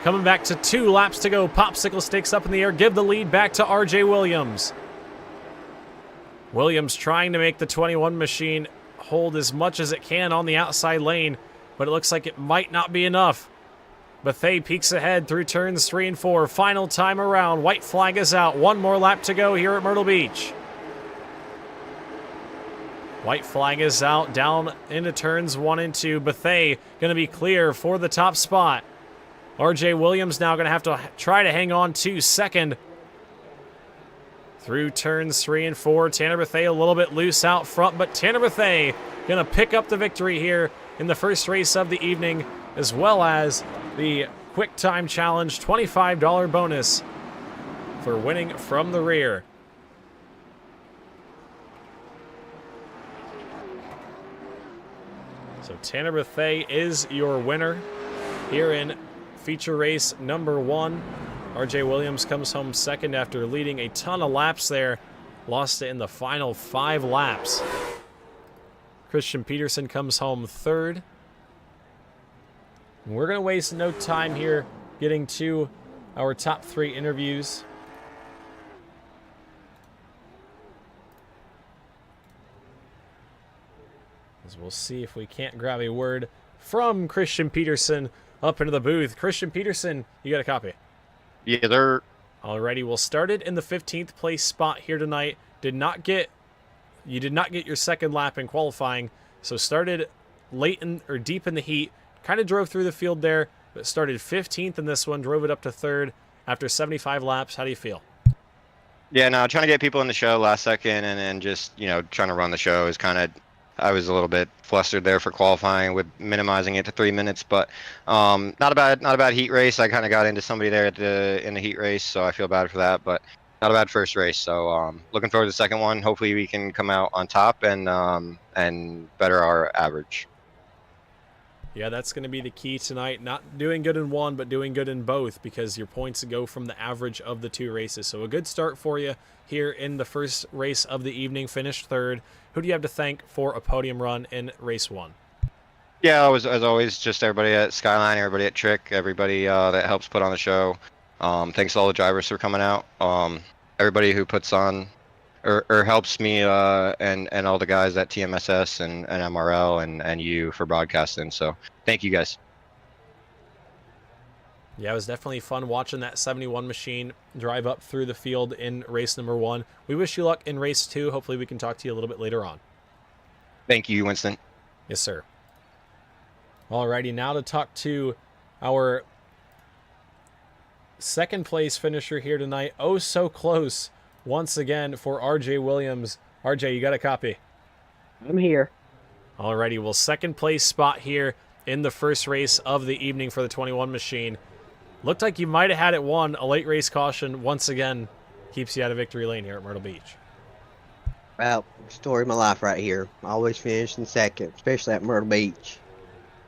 Coming back to 2 laps to go. Popsicle stakes up in the air. Give the lead back to RJ Williams. Williams trying to make the 21 machine hold as much as it can on the outside lane, but it looks like it might not be enough. Bethea peeks ahead through turns 3 and 4. Final time around. White flag is out. 1 more lap to go here at Myrtle Beach. White flag is out. Down into turns 1 and 2. Bethea going to be clear for the top spot. RJ Williams now going to have to try to hang on to 2nd. Through turns 3 and 4, Tanner Bethea a little bit loose out front, but Tanner Bethea going to pick up the victory here in the first race of the evening, as well as the Quick Time Challenge $25 bonus for winning from the rear. So Tanner Bethea is your winner here in feature race number 1. RJ Williams comes home 2nd after leading a ton of laps there. Lost it in the final 5 laps. Christian Peterson comes home 3rd. And we're going to waste no time here getting to our top 3 interviews. As we'll see if we can't grab a word from Christian Peterson up into the booth. Christian Peterson, you got a copy? Yeah, they're... Alrighty, well, started in the 15th place spot here tonight. You did not get your 2nd lap in qualifying, so started late in, or deep in the heat. Kind of drove through the field there, but started 15th in this one, drove it up to 3rd after 75 laps. How do you feel? Yeah, no, trying to get people in the show last second and then just, trying to run the show is kind of... I was a little bit flustered there for qualifying with minimizing it to 3 minutes, but not a bad heat race. I kind of got into somebody there in the heat race, so I feel bad for that, but not a bad first race. So looking forward to the second one. Hopefully we can come out on top and better our average. Yeah, that's going to be the key tonight. Not doing good in one, but doing good in both, because your points go from the average of the two races. So a good start for you here in the first race of the evening. Finished third. Who do you have to thank for a podium run in race one? Yeah, as always, just everybody at Skyline, everybody at Trick, everybody that helps put on the show. Thanks to all the drivers for coming out. Everybody who puts on or helps me and all the guys at TMSS and MRL and you for broadcasting. So thank you guys. Yeah, it was definitely fun watching that 71 machine drive up through the field in race number one. We wish you luck in race two. Hopefully we can talk to you a little bit later on. Thank you, Winston. Yes, sir. Alrighty, now to talk to our second place finisher here tonight. Oh, so close once again for RJ Williams. RJ, you got a copy? I'm here. Alrighty, well, second place spot here in the first race of the evening for the 21 machine. Looked like you might have had it won. A late race caution once again keeps you out of victory lane here at Myrtle Beach. Well, story of my life right here. I always finish in second, especially at Myrtle Beach.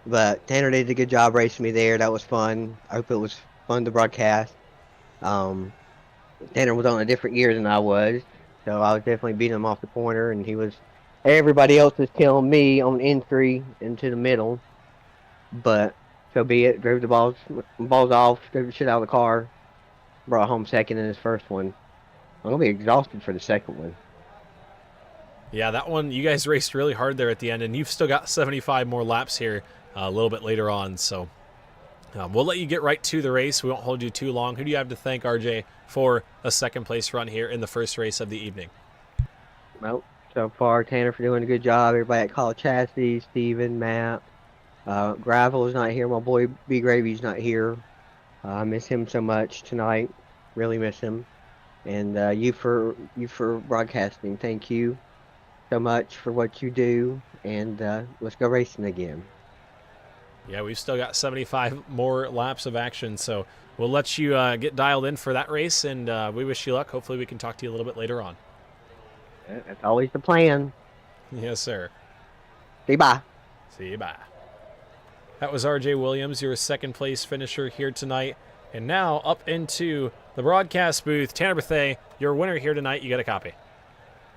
But Tanner did a good job racing me there. That was fun. I hope it was fun to broadcast. Tanner was on a different gear than I was, so I was definitely beating him off the corner, and everybody else was killing me on entry into the middle. But so be it. Drove the balls off, drove the shit out of the car, brought home second in his first one. I'm gonna be exhausted for the second one. Yeah, that one, you guys raced really hard there at the end, and you've still got 75 more laps here a little bit later on, so we'll let you get right to the race. We won't hold you too long. Who do you have to thank, RJ, for a second place run here in the first race of the evening? Well, so far, Tanner for doing a good job. Everybody at Call Chassis, Steven, Matt. Gravel is not here. My boy B Gravy's not here. I miss him so much tonight. Really miss him. And you for broadcasting. Thank you so much for what you do. And let's go racing again. Yeah, we've still got 75 more laps of action, so we'll let you get dialed in for that race, and we wish you luck. Hopefully we can talk to you a little bit later on. That's always the plan. Yes, sir. See you, bye. See you, bye. That was RJ Williams, your second place finisher here tonight. And now up into the broadcast booth, Tanner Bethea, your winner here tonight. You got a copy?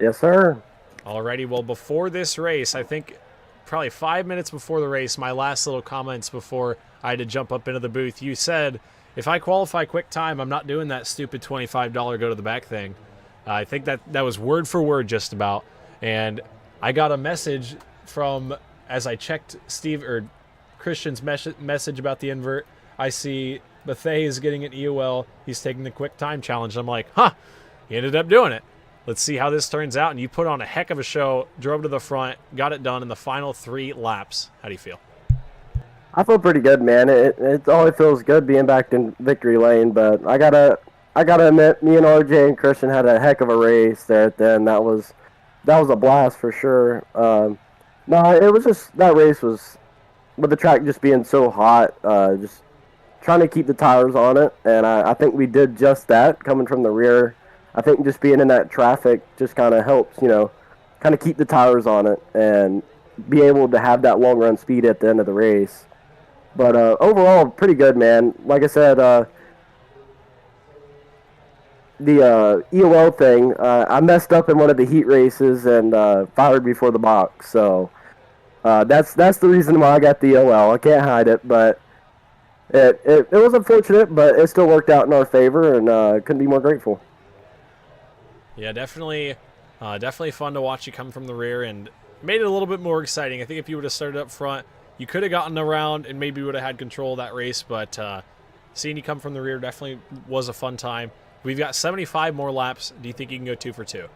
Yes, sir. Alrighty, well, before this race, I think probably 5 minutes before the race, my last little comments before I had to jump up into the booth, you said, if I qualify quick time, I'm not doing that stupid $25 go to the back thing. I think that was word for word just about. And I got a message from, as I checked Christian's message about the invert, I see Bethea is getting an EOL. He's taking the quick time challenge. I'm like, he ended up doing it. Let's see how this turns out. And you put on a heck of a show, drove to the front, got it done in the final 3 laps. How do you feel? I feel pretty good, man. It always feels good being back in victory lane, but I gotta admit, me and RJ and Christian had a heck of a race there at the end. That was a blast for sure. No, it was just, that race was, with the track just being so hot, just trying to keep the tires on it, and I think we did just that, coming from the rear. I think just being in that traffic just kind of helps, kind of keep the tires on it and be able to have that long run speed at the end of the race. But overall, pretty good, man. Like I said, the EOL thing, I messed up in one of the heat races and fired before the box, so that's the reason why I got the EOL. I can't hide it, but it was unfortunate, but it still worked out in our favor, and couldn't be more grateful. Yeah, definitely fun to watch you come from the rear, and made it a little bit more exciting. I think if you would have started up front, you could have gotten around and maybe would have had control of that race, but seeing you come from the rear definitely was a fun time. We've got 75 more laps. Do you think you can go 2 for 2?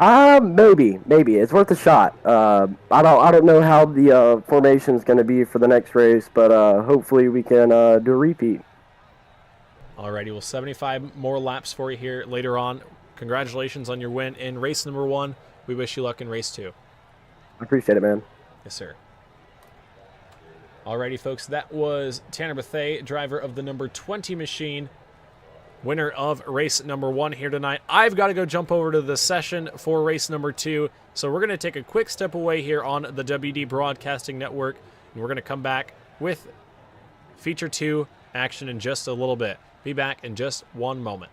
Maybe. It's worth a shot. I don't know how the formation's going to be for the next race, but hopefully we can do a repeat. Alrighty, well, 75 more laps for you here later on. Congratulations on your win in race number 1. We wish you luck in race 2. I appreciate it, man. Yes, sir. Alrighty, folks, that was Tanner Bethea, driver of the number 20 machine, winner of race number 1 here tonight. I've got to go jump over to the session for race number 2, so we're going to take a quick step away here on the WD Broadcasting Network. And we're going to come back with Feature 2 action in just a little bit. Be back in just one moment.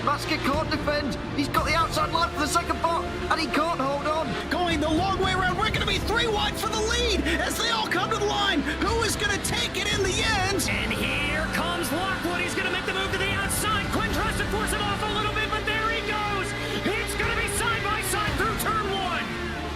Masker can't defend. He's got the outside line for the second part, and he can't hold on. Going the long way around. We're going to be 3 wide for the lead as they all come to the line. Who is going to take it in the end? And here comes Lockwood. He's going to make the move to the outside. Quinn tries to force it off a little bit, but there he goes. It's going to be side by side through turn 1.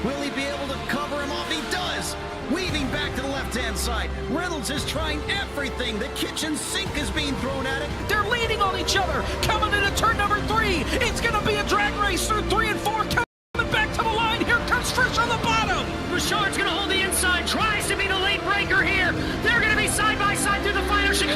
Will he be able to cover him off? He does. Weaving back to the left-hand side. Reynolds is trying everything. The kitchen sink is being thrown at it. They're leaning on each other. Coming into turn number 3. It's going to be a drag race through 3 and 4. Coming back to the line. Here comes Frisch on the bottom. Richard's going to hold the inside. Tries to be the late breaker here. They're going to be side by side through the final chicane.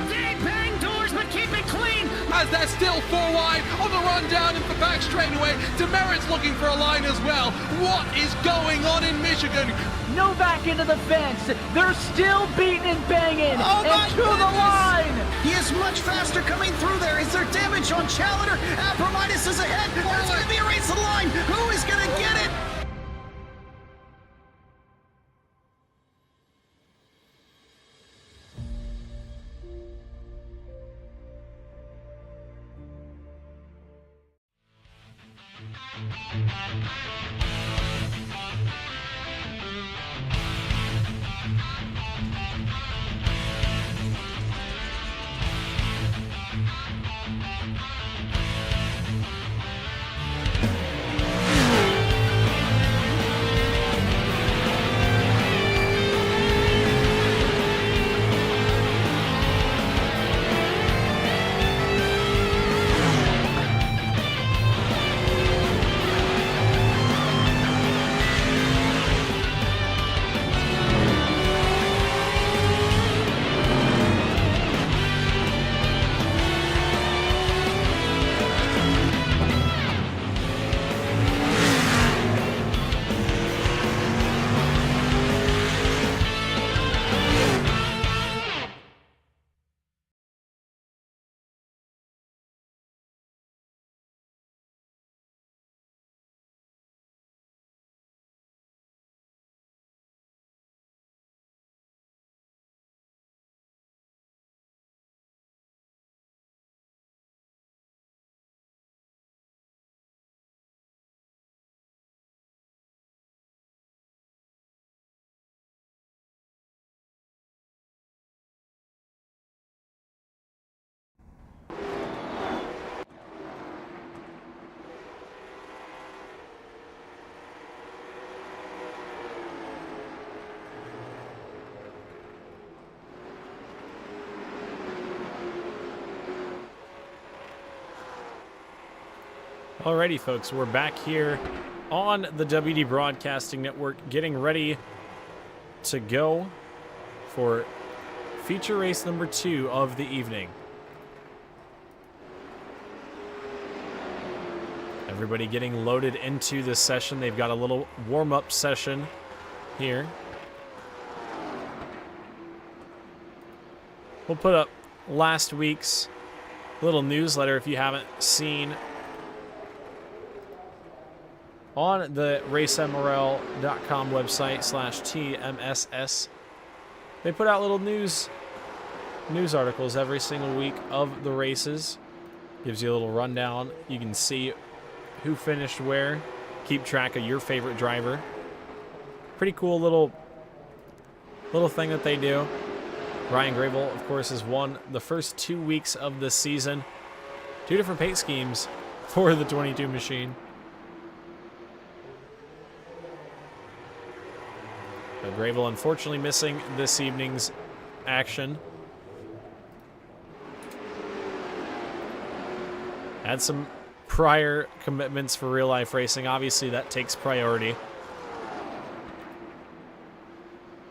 They bang doors, but keep it clean. As they're still 4 wide on the run down in the back straightaway. Demerit's looking for a line as well. What is going on in Michigan? Novak into the fence. They're still beating and banging. And to the line. He is much faster coming through there. Is there damage on Challenger? Apromitis is ahead. There's going to be a race to the line. Who is going to get it? Alrighty, folks, we're back here on the WD Broadcasting Network, getting ready to go for feature race number 2 of the evening. Everybody getting loaded into this session. They've got a little warm-up session here. We'll put up last week's little newsletter if you haven't seen on the racemrl.com website /TMSS. They put out little news articles every single week of the races. Gives you a little rundown. You can see who finished where. keep track of your favorite driver. Pretty cool little thing that they do. Ryan Grable, of course, has won the first 2 weeks of this season. 2 different paint schemes for the 22 machine. But Grable unfortunately missing this evening's action. Had some prior commitments for real life racing. Obviously, that takes priority.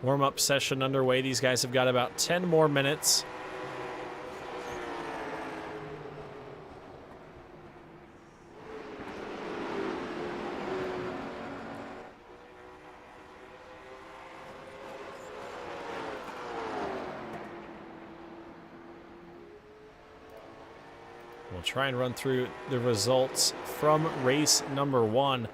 Warm-up session underway. These guys have got about 10 more minutes. We'll try and run through the results from race number 1.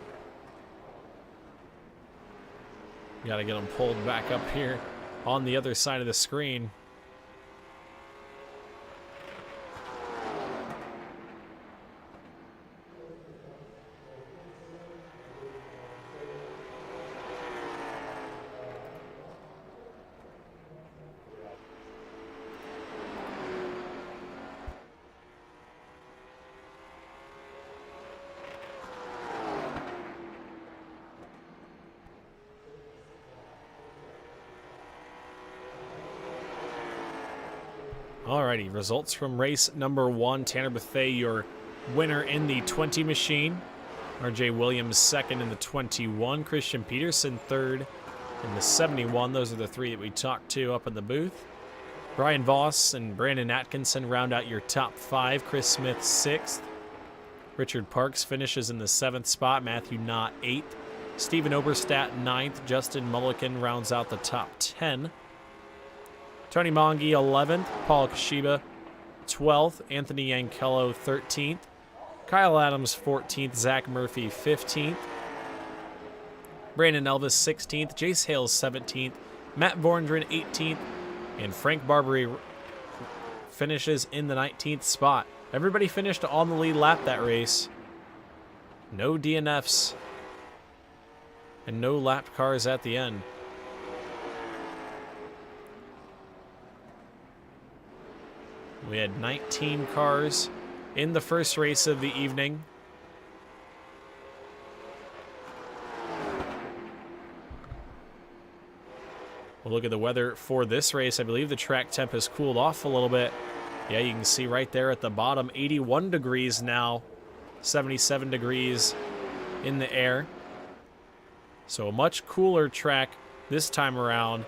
Got to get them pulled back up here on the other side of the screen. Alrighty, results from race number 1. Tanner Bethea, your winner in the 20 machine. RJ Williams second in the 21. Christian Peterson third in the 71. Those are the 3 that we talked to up in the booth. Brian Voss and Brandon Atkinson round out your top 5. Chris Smith 6th. Richard Parks finishes in the 7th spot. Matthew Knott 8th. Stephen Oberstadt 9th. Justin Mulliken rounds out the top 10. Tony Mongi 11th, Paul Kashiba 12th, Anthony Yankello 13th, Kyle Adams 14th, Zach Murphy 15th, Brandon Elvis 16th, Jace Hales 17th, Matt Vorndren 18th, and Frank Barbary finishes in the 19th spot. Everybody finished on the lead lap that race. No DNFs and no lapped cars at the end. We had 19 cars in the first race of the evening. We'll look at the weather for this race. I believe the track temp has cooled off a little bit. Yeah, you can see right there at the bottom, 81 degrees now, 77 degrees in the air. So a much cooler track this time around.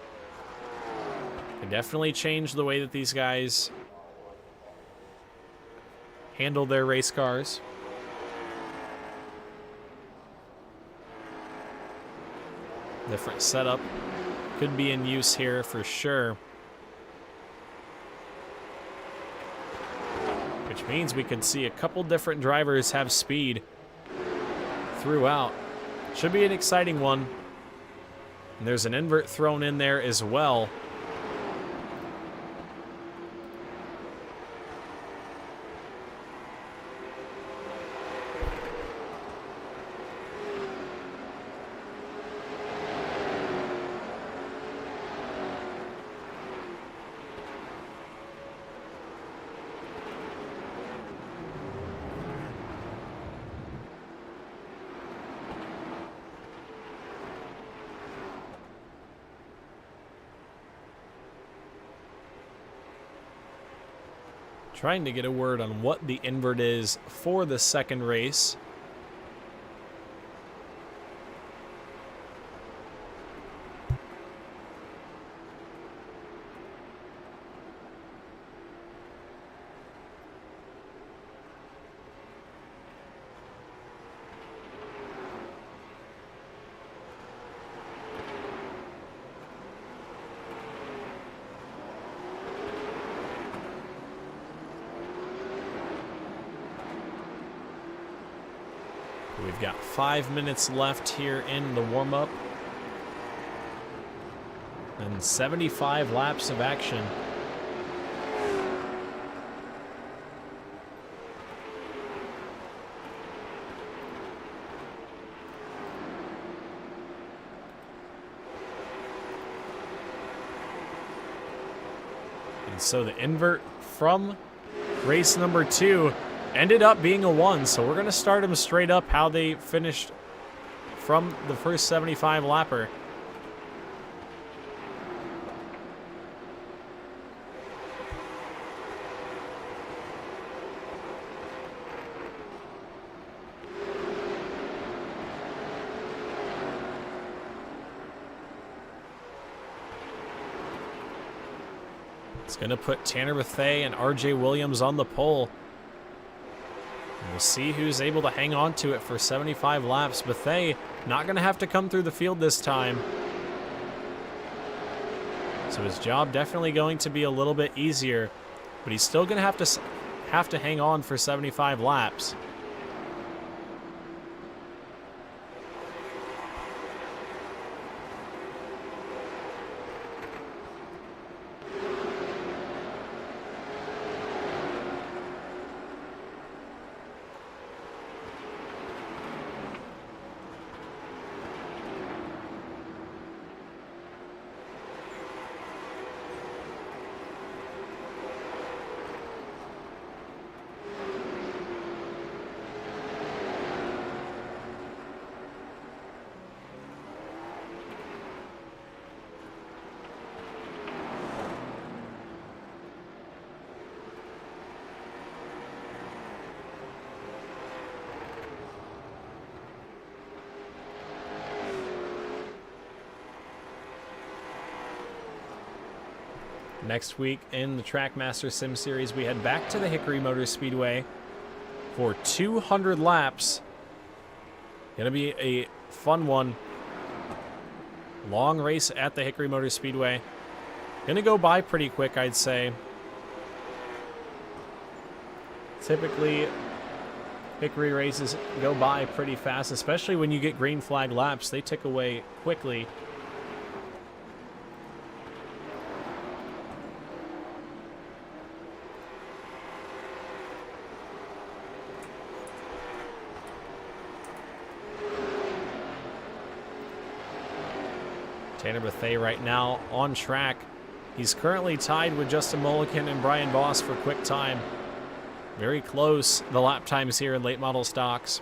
It definitely changed the way that these guys handle their race cars. Different setup could be in use here for sure. Which means we could see a couple different drivers have speed throughout. Should be an exciting one. And there's an invert thrown in there as well. Trying to get a word on what the invert is for the second race. We've got 5 minutes left here in the warm-up. And 75 laps of action. so the invert from race number 2 ended up being a 1. So we're going to start them straight up how they finished from the first 75 lapper. It's going to put Tanner Bethea and RJ Williams on the pole. And we'll see who's able to hang on to it for 75 laps. Bethea not going to have to come through the field this time. So his job definitely going to be a little bit easier, but he's still going to have to hang on for 75 laps. Next week in the Trackmaster Sim Series, we head back to the Hickory Motor Speedway for 200 laps. Gonna be a fun one. Long race at the Hickory Motor Speedway. Gonna go by pretty quick, I'd say. Typically, Hickory races go by pretty fast, especially when you get green flag laps. They tick away quickly. Tanner Bethea right now on track. He's currently tied with Justin Mulliken and Brian Voss for quick time. Very close, the lap times here in late model stocks.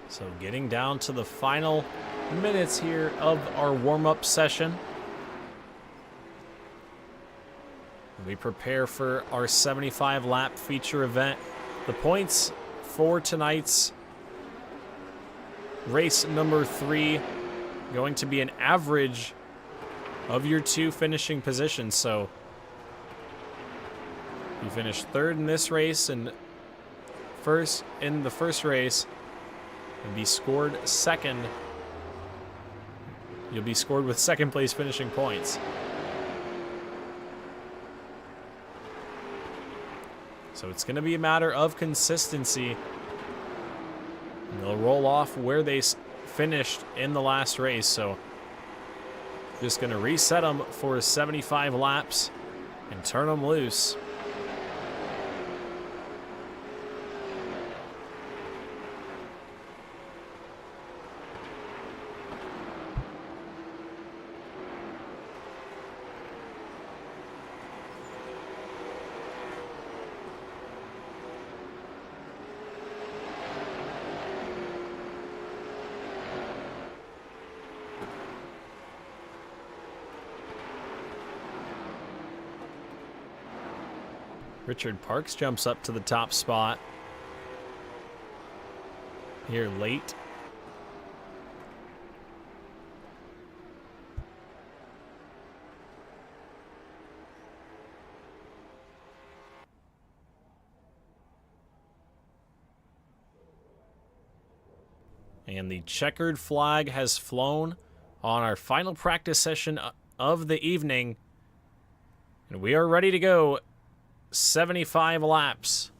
So getting down to the final minutes here of our warm-up session. We prepare for our 75-lap feature event. The points for tonight's race number 3 going to be an average of your 2 finishing positions. So you finish 3rd in this race and first in the first race, and be scored 2nd. You'll be scored with 2nd place finishing points. So it's going to be a matter of consistency. And they'll roll off where they finished in the last race. So just going to reset them for 75 laps and turn them loose. Richard Parks jumps up to the top spot here late. And the checkered flag has flown on our final practice session of the evening. And we are ready to go. 75 laps.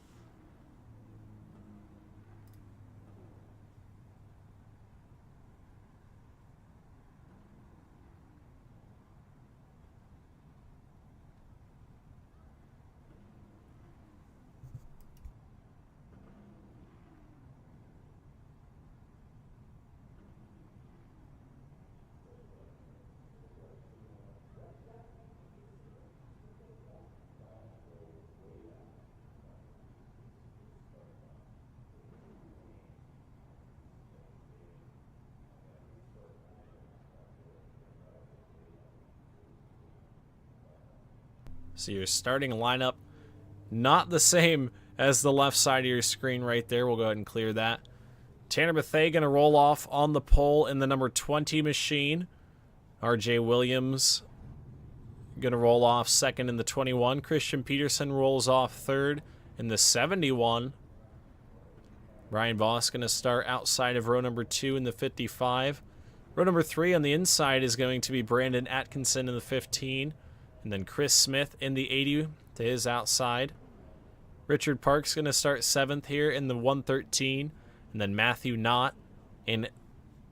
So your starting lineup, not the same as the left side of your screen right there. We'll go ahead and clear that. Tanner Bethea going to roll off on the pole in the number 20 machine. RJ Williams going to roll off second in the 21. Christian Peterson rolls off third in the 71. Brian Voss going to start outside of row number 2 in the 55. Row number 3 on the inside is going to be Brandon Atkinson in the 15. And then Chris Smith in the 80 to his outside. Richard Park's going to start 7th here in the 113. And then Matthew Knott in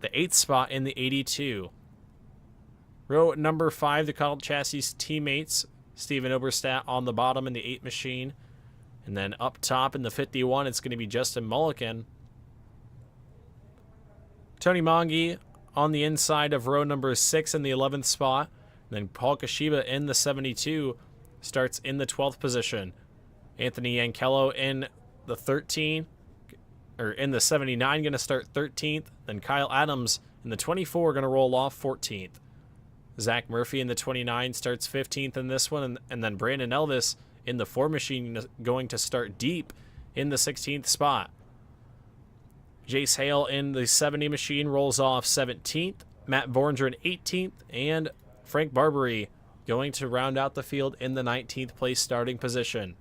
the 8th spot in the 82. Row number 5, the Cottle Chassis teammates. Steven Oberstadt on the bottom in the 8 machine. And then up top in the 51, it's going to be Justin Mulliken. Tony Mongi on the inside of row number 6 in the 11th spot. Then Paul Kashiba in the 72 starts in the 12th position. Anthony Yankello in the 13, or in the 79, going to start 13th. Then Kyle Adams in the 24 going to roll off 14th. Zach Murphy in the 29 starts 15th in this one. And then Brandon Elvis in the 4 machine going to start deep in the 16th spot. Jace Hale in the 70 machine rolls off 17th. Matt Bornger in 18th. And Frank Barbary going to round out the field in the 19th place starting position.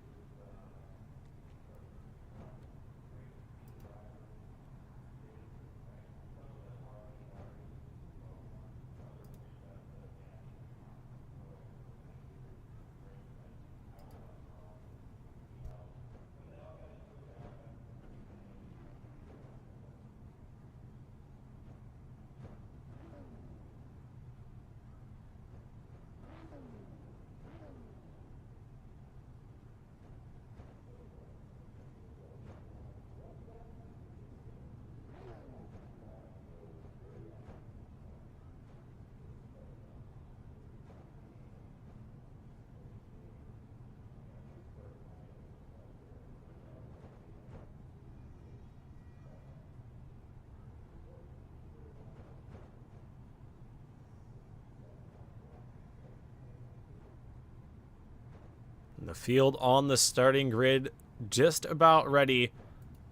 The field on the starting grid just about ready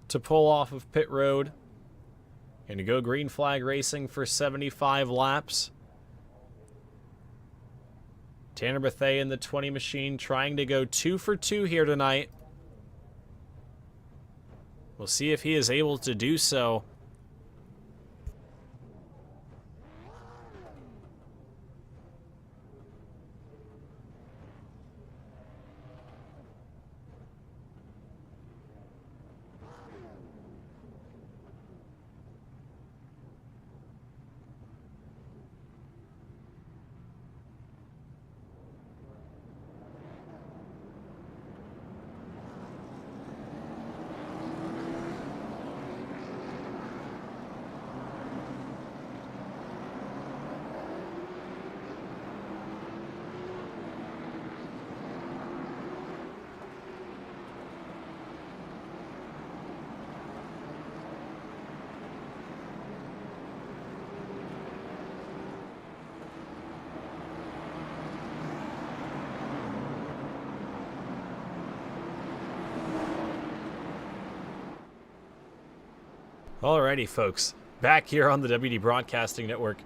to pull off of pit road. Going to go green flag racing for 75 laps. Tanner Bethea in the 20 machine trying to go 2 for 2 here tonight. We'll see if he is able to do so. Alrighty, folks. Back here on the WD Broadcasting Network.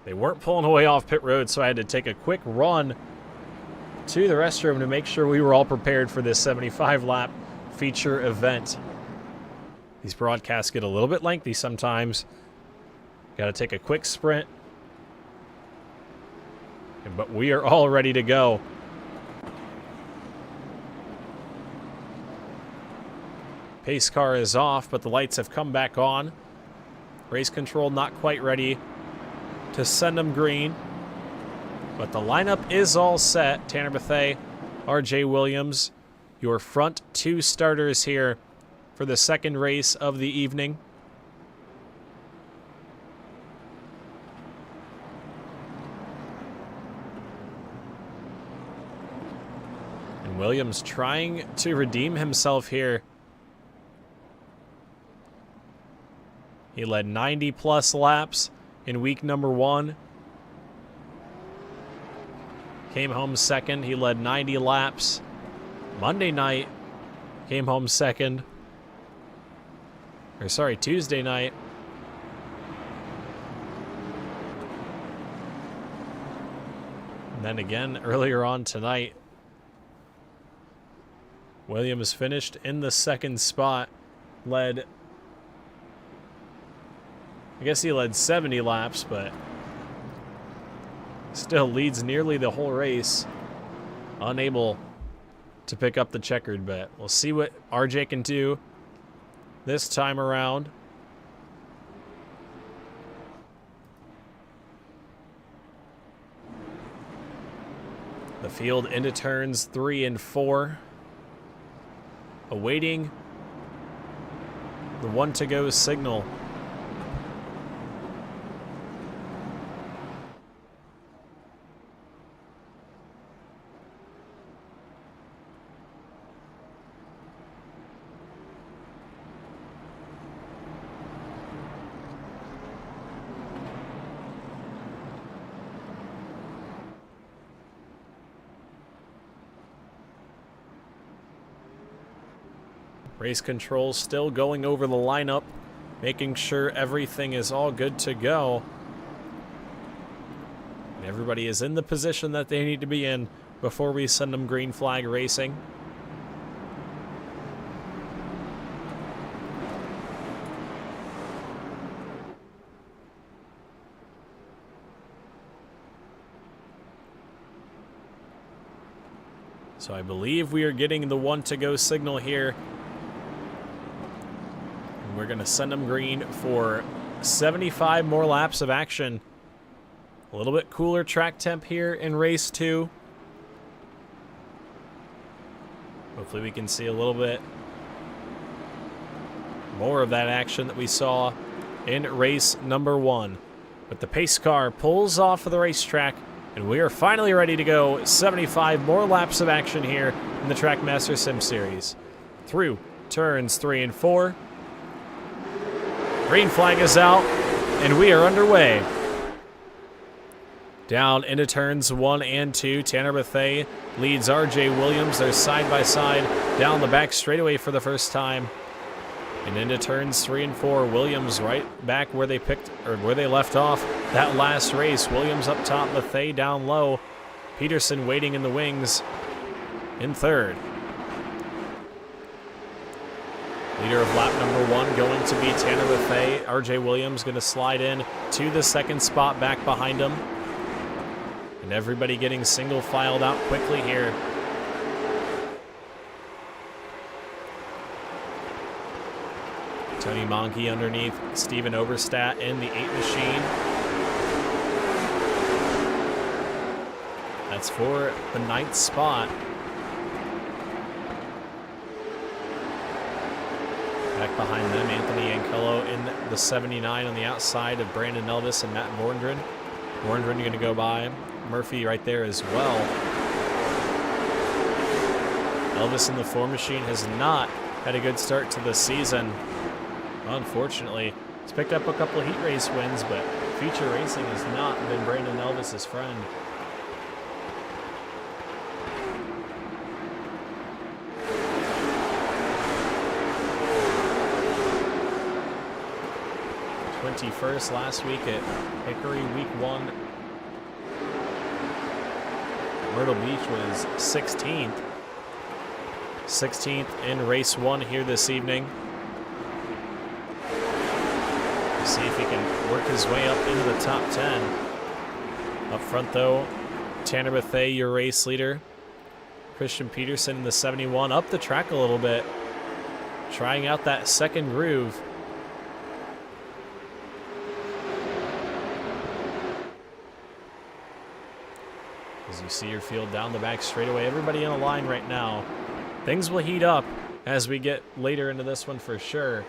They weren't pulling away off pit road, so I had to take a quick run to the restroom to make sure we were all prepared for this 75-lap feature event. These broadcasts get a little bit lengthy sometimes. Got to take a quick sprint. But we are all ready to go. Pace car is off, but the lights have come back on. Race control not quite ready to send them green. But the lineup is all set. Tanner Bethea, RJ Williams, your front two starters here for the second race of the evening. And Williams trying to redeem himself here. He led 90-plus laps in week number 1. Came home second. He led 90 laps. Monday night, came home second. Or sorry, Tuesday night. And then again, earlier on tonight, Williams finished in the second spot. I guess he led 70 laps, but still leads nearly the whole race. Unable to pick up the checkered bet. We'll see what RJ can do this time around. The field into turns 3 and 4. Awaiting the 1 to go signal. Race control still going over the lineup, making sure everything is all good to go. And everybody is in the position that they need to be in before we send them green flag racing. So I believe we are getting the 1 to go signal here. We're going to send them green for 75 more laps of action. A little bit cooler track temp here in race 2. Hopefully we can see a little bit more of that action that we saw in race number 1. But the pace car pulls off of the racetrack, and we are finally ready to go. 75 more laps of action here in the Trackmaster Sim Series. Through turns 3 and 4. Green flag is out, and we are underway. Down into turns 1 and 2. Tanner Bethea leads RJ Williams. They're side by side down the back straightaway for the first time. And into turns 3 and 4. Williams right back where they left off that last race. Williams up top, Bethea down low. Peterson waiting in the wings in third. Leader of lap number 1 going to be Tanner Bethea. RJ Williams going to slide in to the second spot back behind him. And everybody getting single filed out quickly here. Tony Monkey underneath Steven Oberstadt in the 8 machine. That's for the 9th spot. Back behind them, Anthony Ankello in the 79 on the outside of Brandon Elvis and Matt Borndren. Borndren going to go by. Murphy right there as well. Elvis in the 4 machine has not had a good start to the season. Unfortunately, he's picked up a couple of heat race wins, but feature racing has not been Brandon Elvis's friend. First last week at Hickory week 1. Myrtle Beach was 16th. 16th in race 1 here this evening. See if he can work his way up into the top 10. Up front, though, Tanner Bethea, your race leader. Christian Peterson in the 71, up the track a little bit, trying out that second groove. As you see your field down the back straightaway, everybody in a line right now. Things will heat up as we get later into this one for sure.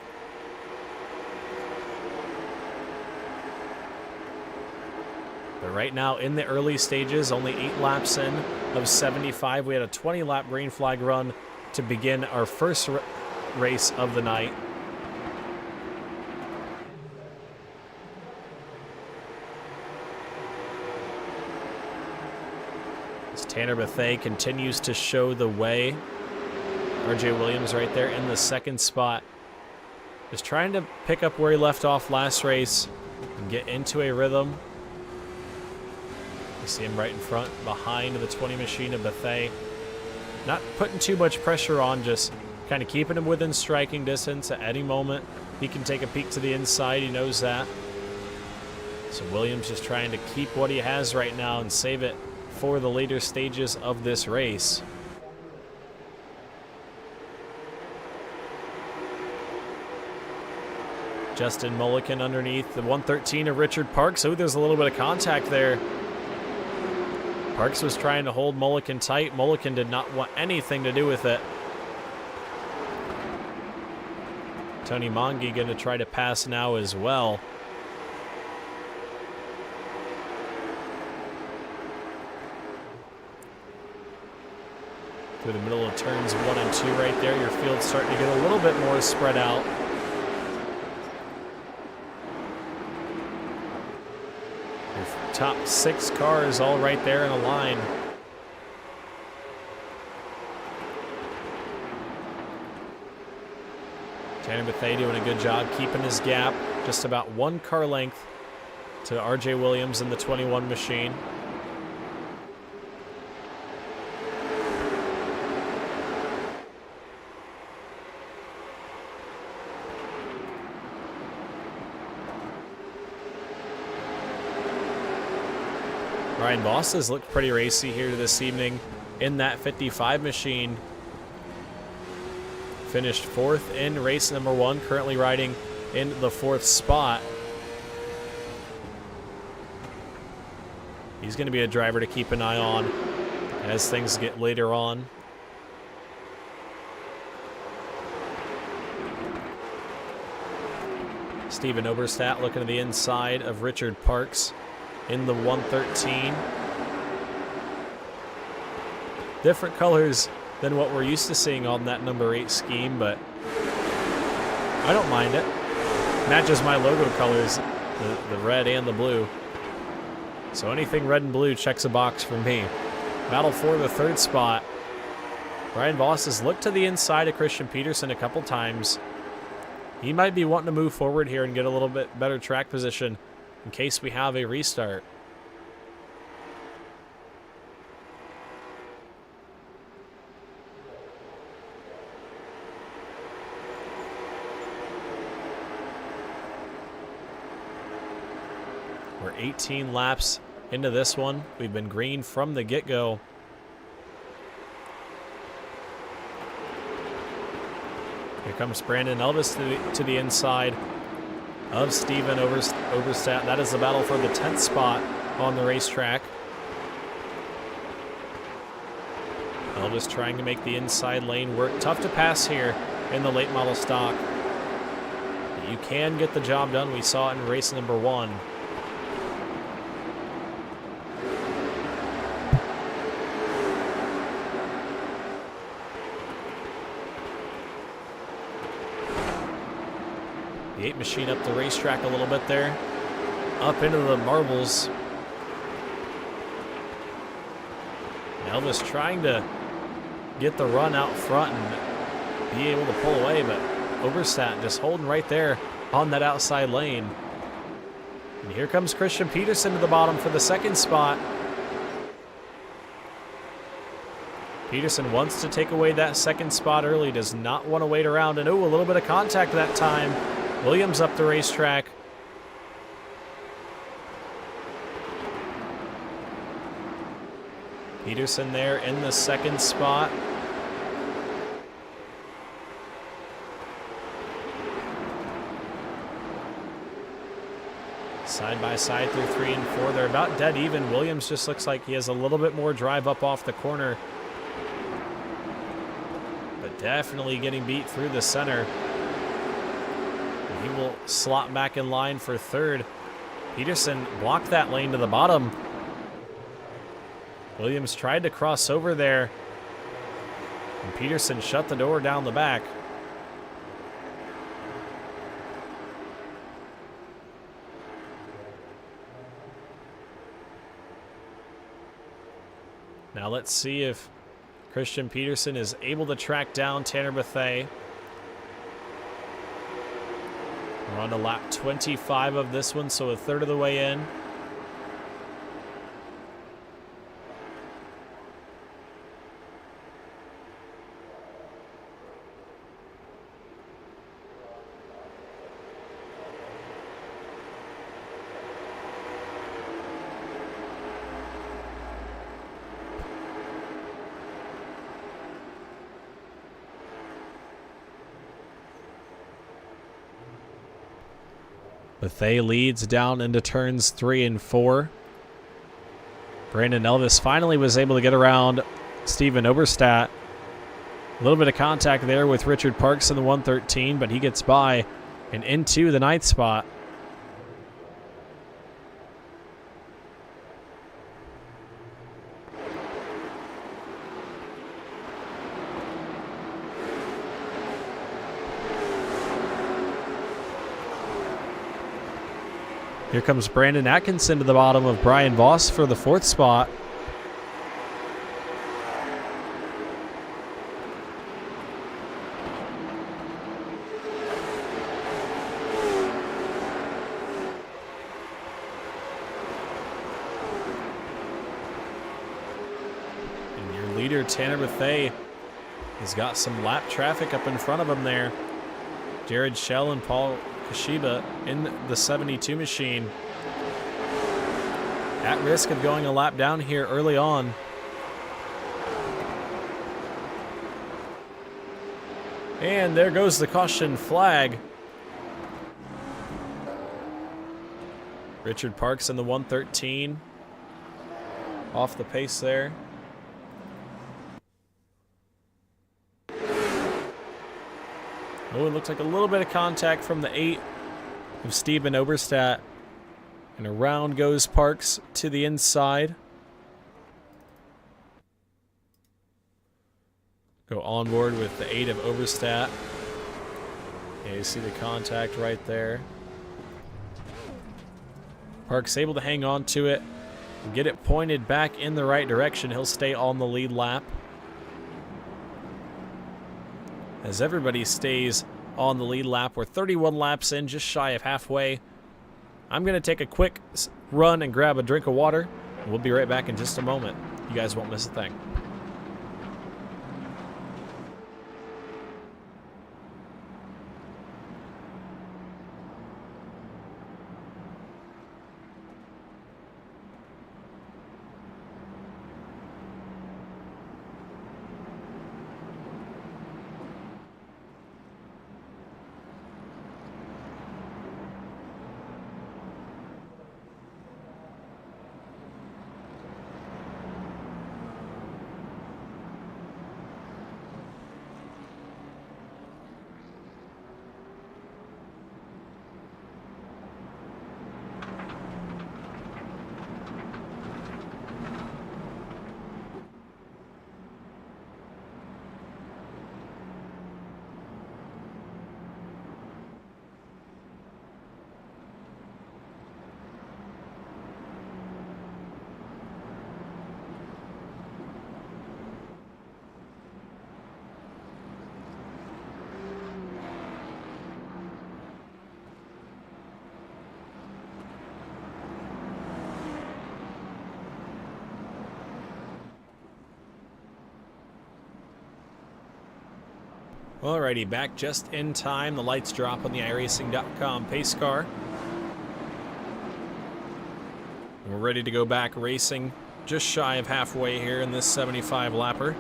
But right now, in the early stages, only 8 laps in of 75. We had a 20-lap green flag run to begin our first race of the night. As Tanner Bethea continues to show the way. RJ Williams right there in the second spot. Just trying to pick up where he left off last race and get into a rhythm. See him right in front, behind the 20 machine of Bethea. Not putting too much pressure on, just kind of keeping him within striking distance. At any moment, he can take a peek to the inside. He knows that. So Williams just trying to keep what he has right now and save it for the later stages of this race. Justin Mulliken underneath the 113 of Richard Parks. Oh, there's a little bit of contact there. Parks was trying to hold Mulliken tight. Mulliken did not want anything to do with it. Tony Mongi going to try to pass now as well. Through the middle of turns 1 and 2 right there, your field's starting to get a little bit more spread out. Top 6 cars all right there in a line. Tanner Bethea doing a good job keeping his gap just about 1 car length to RJ Williams in the 21 machine. Ryan Voss has looked pretty racy here this evening in that 55 machine. Finished 4th in race number 1, currently riding in the 4th spot. He's going to be a driver to keep an eye on as things get later on. Steven Oberstadt looking to the inside of Richard Parks in the 113. Different colors than what we're used to seeing on that number 8 scheme, but I don't mind it. Matches my logo colors, the red and the blue. So anything red and blue checks a box for me. Battle for the 3rd spot. Ryan Voss has looked to the inside of Christian Peterson a couple times. He might be wanting to move forward here and get a little bit better track position in case we have a restart. We're 18 laps into this one. We've been green from the get-go. Here comes Brandon Elvis to the inside of Steven Oberstadt. That is the battle for the 10th spot on the racetrack. Elvis trying to make the inside lane work. Tough to pass here in the late model stock. But you can get the job done. We saw it in race number 1. The 8 machine up the racetrack a little bit there. Up into the marbles. Elvis trying to get the run out front and be able to pull away, but Oberstadt just holding right there on that outside lane. And here comes Christian Peterson to the bottom for the 2nd spot. Peterson wants to take away that 2nd spot early, does not want to wait around, and a little bit of contact that time. Williams up the racetrack, Peterson there in the second spot. Side by side through 3 and 4. They're about dead even. Williams just looks like he has a little bit more drive up off the corner. But definitely getting beat through the center. He will slot back in line for third. Peterson blocked that lane to the bottom. Williams tried to cross over there. And Peterson shut the door down the back. Now let's see if Christian Peterson is able to track down Tanner Bethea. We're on to lap 25 of this one, so a third of the way in. Bethea leads down into turns 3 and 4. Brandon Elvis finally was able to get around Steven Oberstadt. A little bit of contact there with Richard Parks in the 113, but he gets by and into the 9th spot. Here comes Brandon Atkinson to the bottom of Brian Voss for the 4th spot. And your leader, Tanner Bethea, has got some lap traffic up in front of him there. Jared Schell and Paul Kashiba in the 72 machine. At risk of going a lap down here early on. And there goes the caution flag. Richard Parks in the 113. Off the pace there. Oh, it looks like a little bit of contact from the 8 of Steven Oberstadt. And around goes Parks to the inside. Go on board with the 8 of Oberstadt. Yeah, you see the contact right there. Parks able to hang on to it and get it pointed back in the right direction. He'll stay on the lead lap. As everybody stays on the lead lap. We're 31 laps in, just shy of halfway. I'm going to take a quick run and grab a drink of water, and we'll be right back in just a moment. You guys won't miss a thing. Alrighty, back just in time. The lights drop on the iRacing.com pace car. We're ready to go back racing just shy of halfway here in this 75 lapper.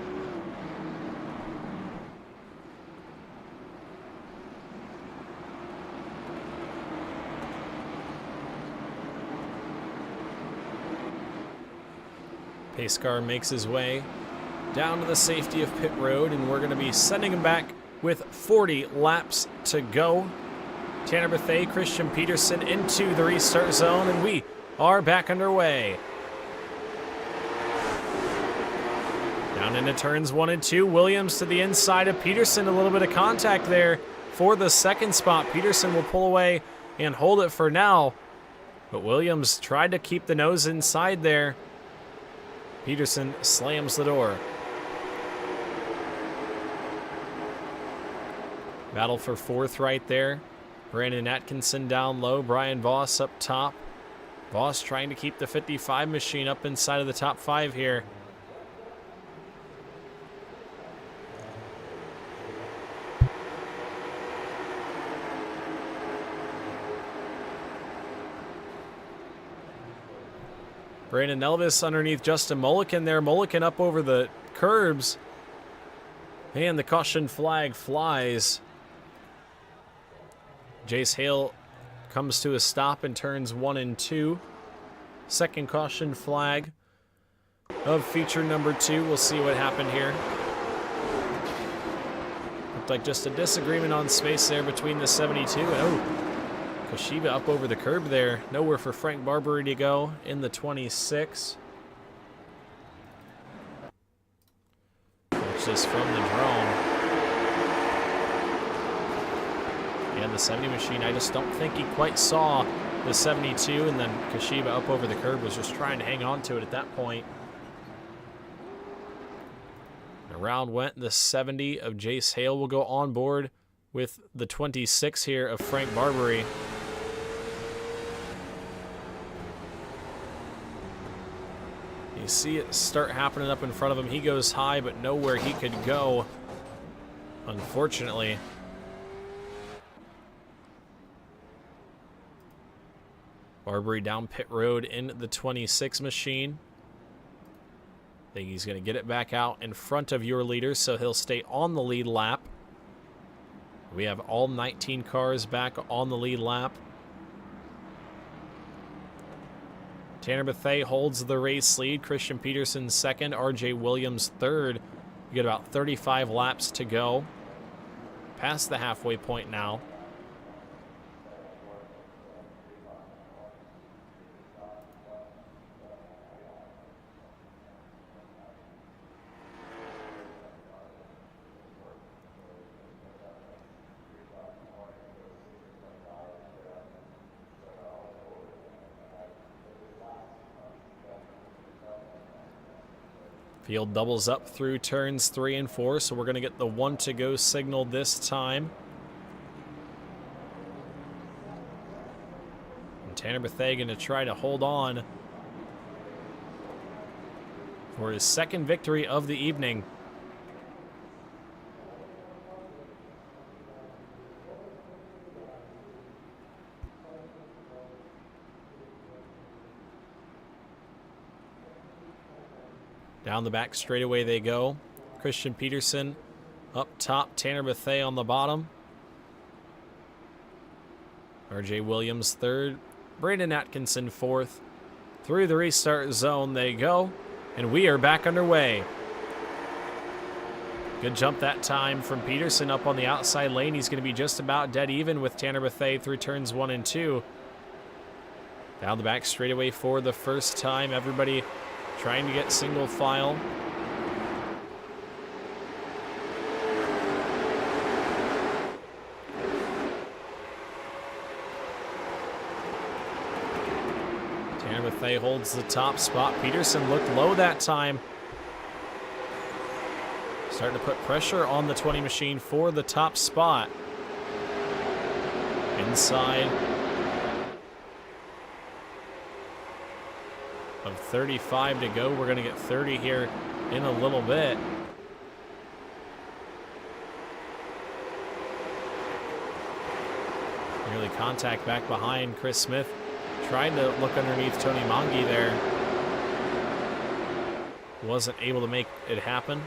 Pace car makes his way down to the safety of pit road, and we're going to be sending him back with 40 laps to go. Tanner Bethea, Christian Peterson into the restart zone, and we are back underway. Down into turns 1 and 2. Williams to the inside of Peterson. A little bit of contact there for the second spot. Peterson will pull away and hold it for now, but Williams tried to keep the nose inside there. Peterson slams the door. Battle for fourth right there. Brandon Atkinson down low. Brian Voss up top. Voss trying to keep the 55 machine up inside of the top 5 here. Brandon Elvis underneath Justin Mulliken there. Mulliken up over the curbs. And the caution flag flies. Jace Hale comes to a stop in turns 1 and 2. Second caution flag of feature number 2. We'll see what happened here. Looked like just a disagreement on space there between the 72 and Kashiba up over the curb there. Nowhere for Frank Barbary to go in the 26. Watch this from the drone. And the 70 machine, I just don't think he quite saw the 72, and then Kashiba up over the curb was just trying to hang on to it at that point. And around went the 70 of Jace Hale. Will go on board with the 26 here of Frank Barbary. You see it start happening up in front of him. He goes high, but nowhere he could go, unfortunately. Barbary down pit road in the 26 machine. I think he's going to get it back out in front of your leader, so he'll stay on the lead lap. We have all 19 cars back on the lead lap. Tanner Bethea holds the race lead. Christian Peterson second. RJ Williams third. We get about 35 laps to go. Past the halfway point now. Field doubles up through turns 3 and 4, so we're going to get the 1 to go signal this time. And Tanner Bethea going to try to hold on for his second victory of the evening. Down the back straightaway they go. Christian Peterson up top, Tanner Bethea on the bottom. RJ Williams third, Brandon Atkinson fourth. Through the restart zone they go, and we are back underway. Good jump that time from Peterson up on the outside lane. He's going to be just about dead even with Tanner Bethea through turns 1 and 2. Down the back straightaway for the first time. Everybody trying to get single file. Tanner Bethea holds the top spot. Peterson looked low that time. Starting to put pressure on the 20 machine for the top spot. Inside of 35 to go. We're going to get 30 here in a little bit. Nearly contact back behind. Chris Smith trying to look underneath Tony Mongi there. wasn't able to make it happen.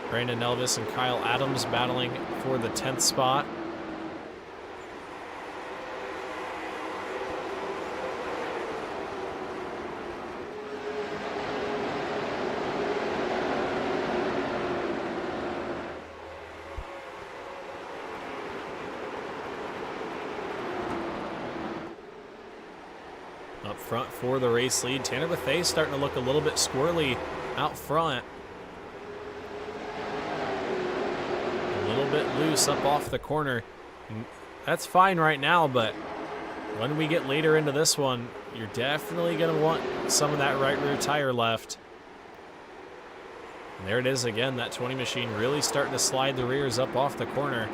Brandon Elvis and Kyle Adams battling for the 10th spot. Up front for the race lead, Tanner Bethea starting to look a little bit squirrely out front. A little bit loose up off the corner. And that's fine right now, but when we get later into this one, you're definitely going to want some of that right rear tire left. And there it is again, that 20 machine really starting to slide the rears up off the corner.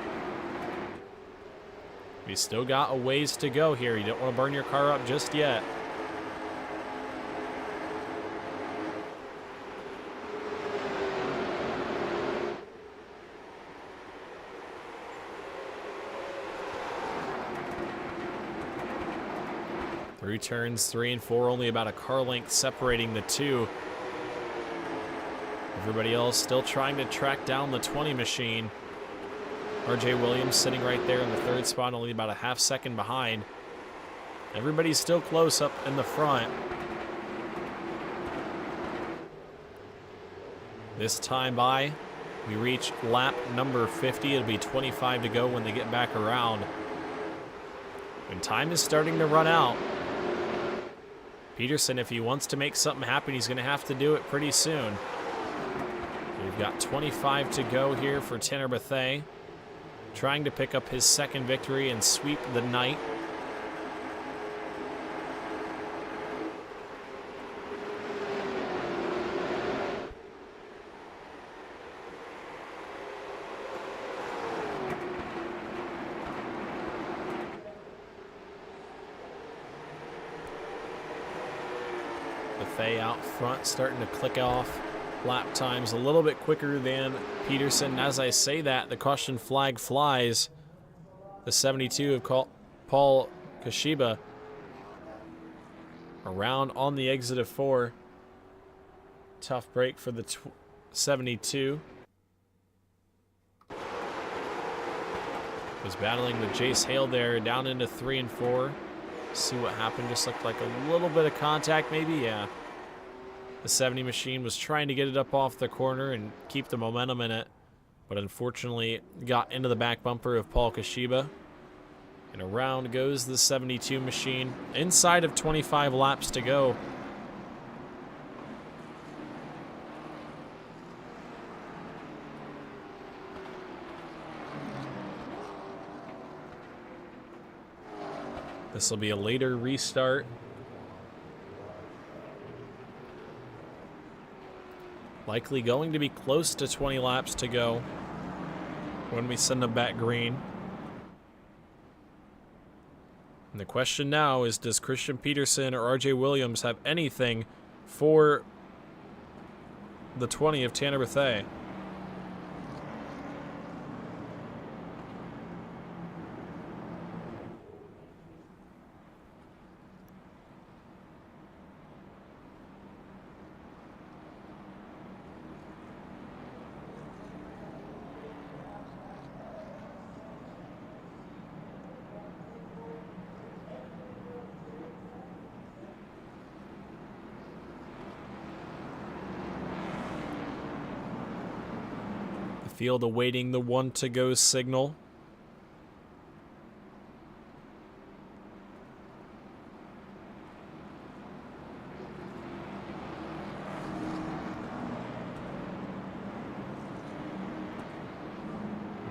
We still got a ways to go here. You don't want to burn your car up just yet. Through turns 3 and 4, only about a car length separating the two. Everybody else still trying to track down the 20 machine. RJ Williams sitting right there in the 3rd spot, only about a half second behind. Everybody's still close up in the front. This time by, we reach lap number 50. It'll be 25 to go when they get back around. And time is starting to run out. Peterson, if he wants to make something happen, he's going to have to do it pretty soon. We've got 25 to go here for Tanner Bethea, trying to pick up his 2nd victory and sweep the night. Bethea out front, starting to click off lap times a little bit quicker than Peterson. As I say that, the caution flag flies. The 72 of Paul Kashiba around on the exit of 4. Tough break for the 72. Was battling with Jace Hale there down into 3 and 4. See what happened. Just looked like a little bit of contact maybe. Yeah. The 70 machine was trying to get it up off the corner and keep the momentum in it, but unfortunately got into the back bumper of Paul Kashiba. And around goes the 72 machine inside of 25 laps to go. This will be a later restart. Likely going to be close to 20 laps to go when we send them back green. And the question now is, does Christian Peterson or RJ Williams have anything for the 20 of Tanner Bethea? Field awaiting the 1 to go signal.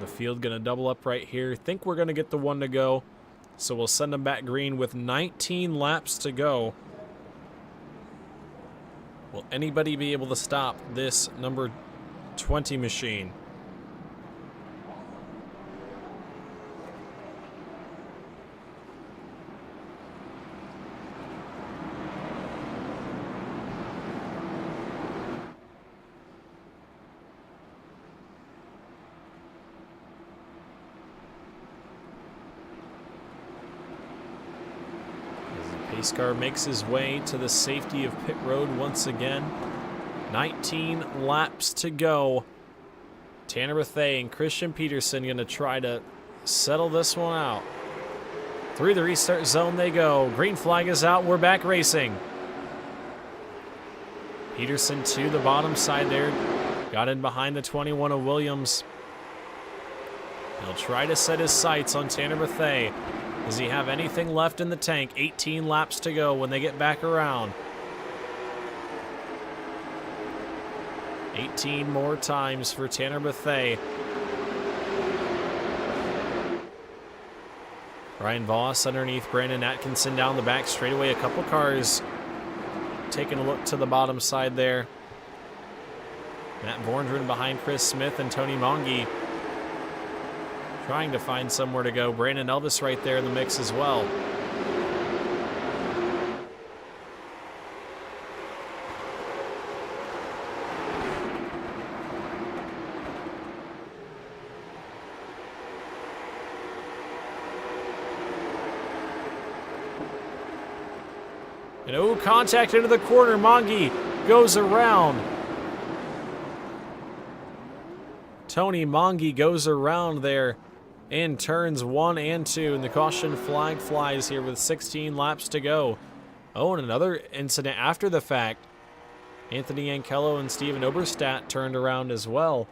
The field going to double up right here. Think we're going to get the 1 to go. So we'll send them back green with 19 laps to go. Will anybody be able to stop this number 20 machine? Pace car makes his way to the safety of pit road once again. 19 laps to go. Tanner Bethea and Christian Peterson going to try to settle this one out. Through the restart zone they go. Green flag is out. We're back racing. Peterson to the bottom side there. Got in behind the 21 of Williams. He'll try to set his sights on Tanner Bethea. Does he have anything left in the tank? 18 laps to go when they get back around. 18 more times for Tanner Bethea. Ryan Voss underneath Brandon Atkinson down the back straightaway. A couple cars taking a look to the bottom side there. Matt Borndren behind Chris Smith and Tony Monge. Trying to find somewhere to go. Brandon Elvis right there in the mix as well. And oh, contact into the corner. Monge goes around. Tony Monge goes around there in turns 1 and 2, and the caution flag flies here with 16 laps to go. Oh, and another incident after the fact. Anthony Ankello and Steven Oberstadt turned around as well.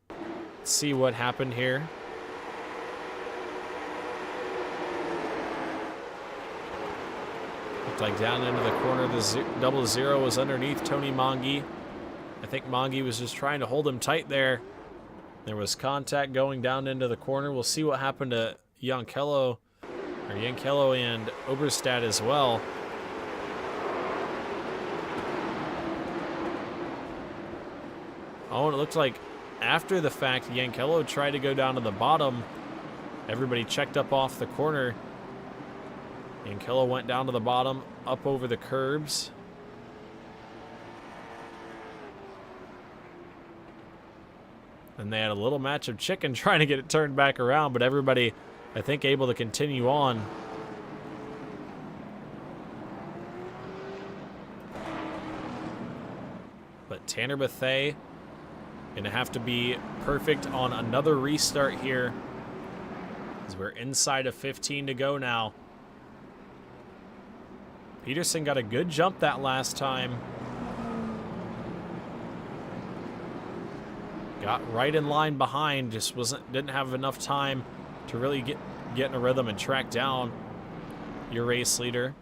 Let's see what happened here. Looked like down into the corner, the double zero was underneath Tony Monge. I think Monge was just trying to hold him tight there. There was contact going down into the corner. We'll see what happened to Yankello and Oberstadt as well. Oh, and it looked like after the fact, Yankello tried to go down to the bottom. Everybody checked up off the corner. Yankello went down to the bottom, up over the curbs. And they had a little match of chicken trying to get it turned back around, but everybody, I think, able to continue on. But Tanner Bethea going to have to be perfect on another restart here, as we're inside of 15 to go now. Peterson got a good jump that last time. Got right in line behind, just didn't have enough time to really get in a rhythm and track down your race leader.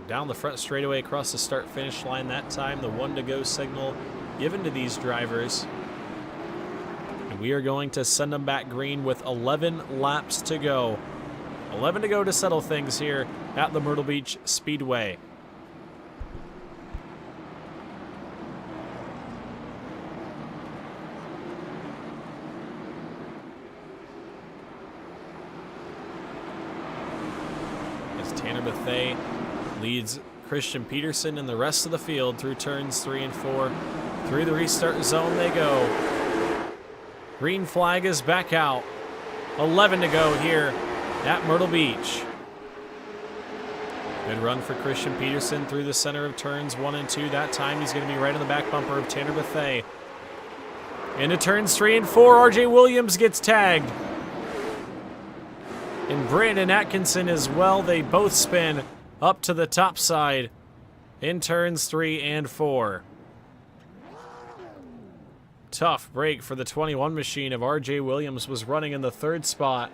Down the front straightaway across the start-finish line that time. The 1 to go signal given to these drivers. And we are going to send them back green with 11 laps to go. 11 to go to settle things here at the Myrtle Beach Speedway. As Tanner Bethea leads Christian Peterson and the rest of the field through turns 3 and 4. Through the restart zone they go. Green flag is back out. 11 to go here at Myrtle Beach. Good run for Christian Peterson through the center of turns 1 and 2. That time he's going to be right on the back bumper of Tanner Bethea. Into turns 3 and 4, RJ Williams gets tagged. And Brandon Atkinson as well. They both spin up to the top side in turns 3 and 4. Tough break for the 21 machine of RJ Williams, was running in the 3rd spot.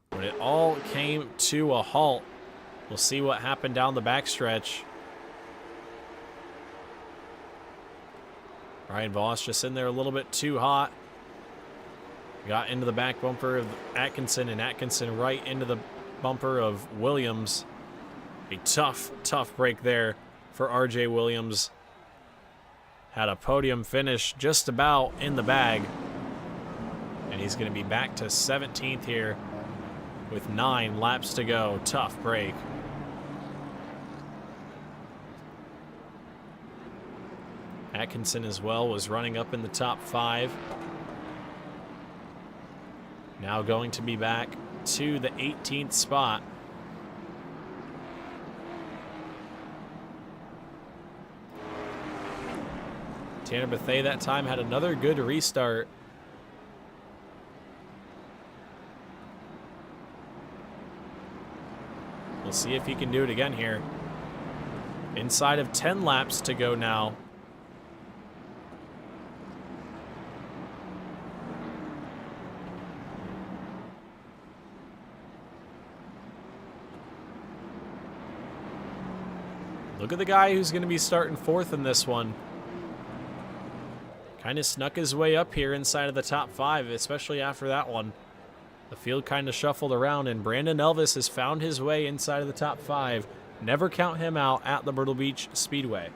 When it all came to a halt, we'll see what happened down the backstretch. Ryan Voss just in there a little bit too hot. Got into the back bumper of Atkinson, and Atkinson right into the bumper of Williams. A tough, tough break there for RJ Williams. Had a podium finish just about in the bag. And he's going to be back to 17th here with 9 laps to go. Tough break. Atkinson as well was running up in the top 5. Now going to be back to the 18th spot. Tanner Bethea that time had another good restart. We'll see if he can do it again here. Inside of 10 laps to go now. Look at the guy who's going to be starting 4th in this one. Kind of snuck his way up here inside of the top 5, especially after that one. The field kind of shuffled around, and Brandon Elvis has found his way inside of the top 5. Never count him out at the Myrtle Beach Speedway.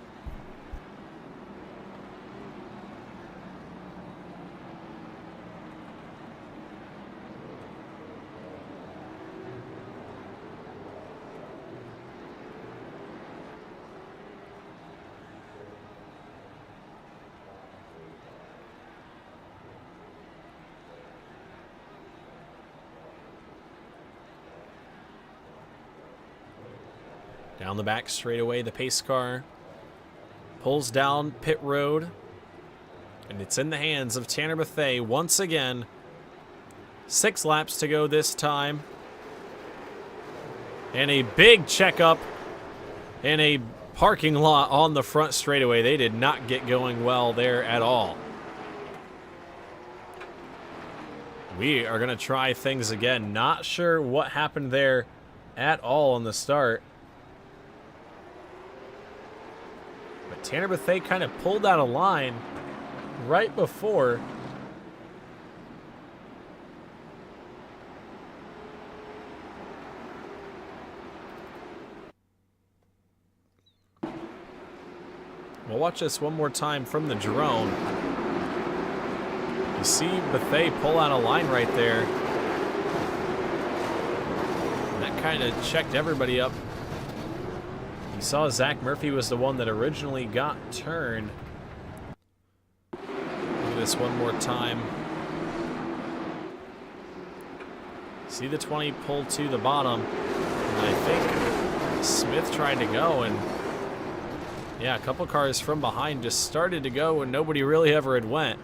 Down the back straightaway, the pace car pulls down pit road, and it's in the hands of Tanner Bethea once again. 6 laps to go this time. And a big checkup in a parking lot on the front straightaway. They did not get going well there at all. We are going to try things again. Not sure what happened there at all in the start. But Tanner Bethea kind of pulled out a line right before. We'll watch this one more time from the drone. You see Bethea pull out a line right there. And that kind of checked everybody up. You saw Zach Murphy was the one that originally got turned. Look at this one more time. See the 20 pull to the bottom. And I think Smith tried to go, and yeah, a couple cars from behind just started to go and nobody really ever had went.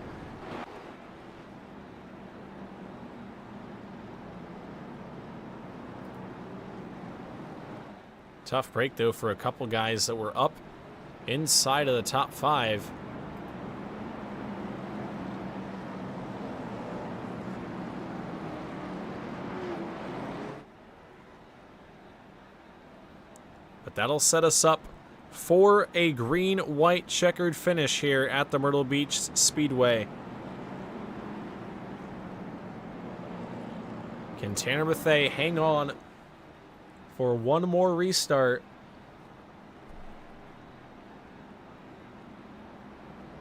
Tough break, though, for a couple guys that were up inside of the top 5. But that'll set us up for a green-white checkered finish here at the Myrtle Beach Speedway. Can Tanner Bethea hang on for one more restart?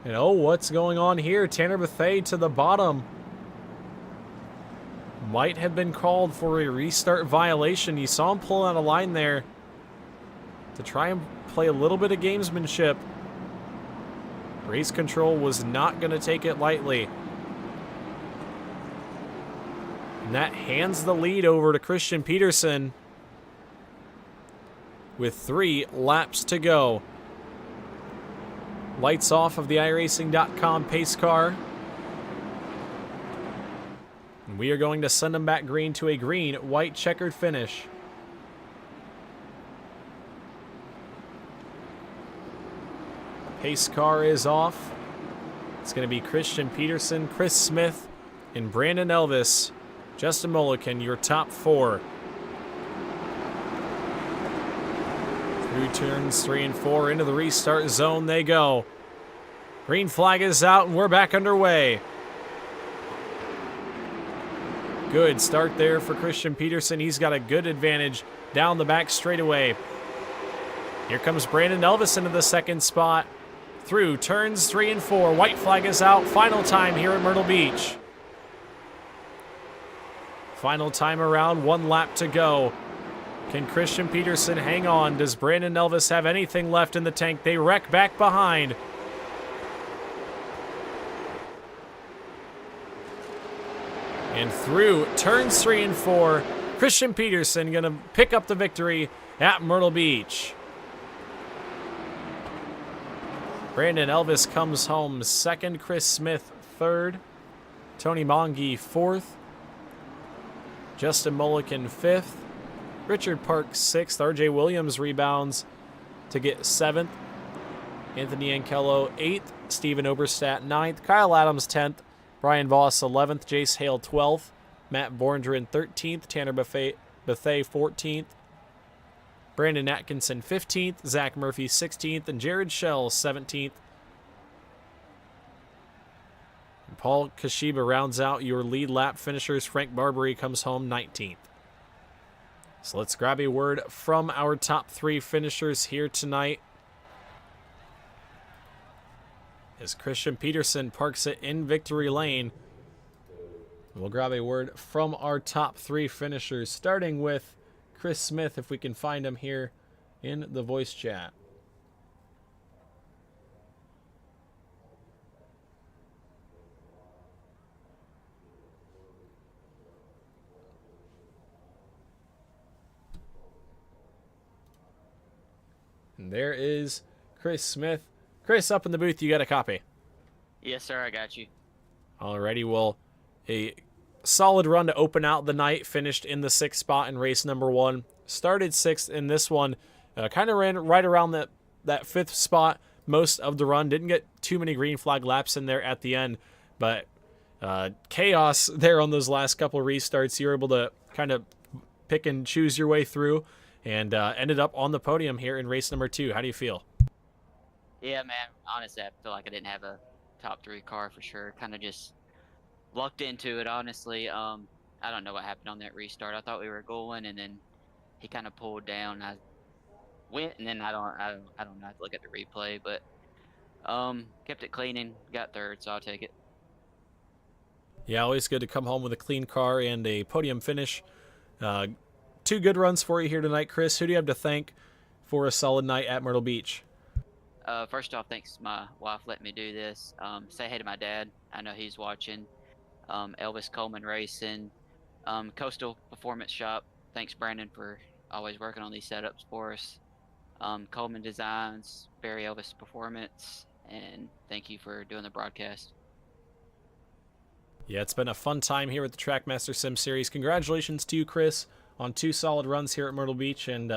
And oh, what's going on here? Tanner Bethea to the bottom. Might have been called for a restart violation. You saw him pull out a line there to try and play a little bit of gamesmanship. Race control was not going to take it lightly. And that hands the lead over to Christian Peterson with 3 laps to go. Lights off of the iRacing.com pace car. And we are going to send them back green to a green-white checkered finish. Pace car is off. It's going to be Christian Peterson, Chris Smith, and Brandon Elvis. Justin Mulliken, your top 4. Through turns 3 and 4 into the restart zone they go. Green flag is out and we're back underway. Good start there for Christian Peterson. He's got a good advantage down the back straightaway. Here comes Brandon Elvis into the second spot. Through turns 3 and 4. White flag is out. Final time here at Myrtle Beach. Final time around. 1 lap to go. Can Christian Peterson hang on? Does Brandon Elvis have anything left in the tank? They wreck back behind. And through turns 3 and 4, Christian Peterson going to pick up the victory at Myrtle Beach. Brandon Elvis comes home second, Chris Smith third, Tony Monge fourth, Justin Mulliken fifth, Richard Park sixth, RJ Williams rebounds to get seventh, Anthony Ankello eighth, Steven Oberstadt ninth, Kyle Adams 10th, Brian Voss 11th, Jace Hale 12th, Matt Borndren 13th, Tanner Bethay 14th, Brandon Atkinson 15th, Zach Murphy 16th, and Jared Shell 17th. And Paul Kashiba rounds out your lead lap finishers. Frank Barbary comes home 19th. So let's grab a word from our top 3 finishers here tonight. As Christian Peterson parks it in victory lane. We'll grab a word from our top 3 finishers, starting with Chris Smith, if we can find him here in the voice chat. And there is Chris Smith. Chris, up in the booth, you got a copy? Yes, sir, I got you. Alrighty, well, a solid run to open out the night. Finished in the 6th spot in race number 1. Started 6th in this one. Kind of ran right around that 5th spot most of the run. Didn't get too many green flag laps in there at the end. But chaos there on those last couple restarts. You were able to kind of pick and choose your way through. And ended up on the podium here in race number 2. How do you feel? Yeah, man, honestly, I feel like I didn't have a top 3 car for sure. Kind of just lucked into it, honestly. I don't know what happened on that restart. I thought we were going, and then he kind of pulled down. I went, and then I don't know. I have to look at the replay, but kept it clean and got 3rd, so I'll take it. Yeah, always good to come home with a clean car and a podium finish. 2 good runs for you here tonight, Chris. Who do you have to thank for a solid night at Myrtle Beach? First off, thanks to my wife letting me do this. Say hey to my dad. I know he's watching. Elvis Coleman Racing, Coastal Performance Shop. Thanks, Brandon, for always working on these setups for us. Coleman Designs, Barry Elvis Performance, and thank you for doing the broadcast. Yeah, it's been a fun time here with the Trackmaster Sim Series. Congratulations to you, Chris, on 2 solid runs here at Myrtle Beach, and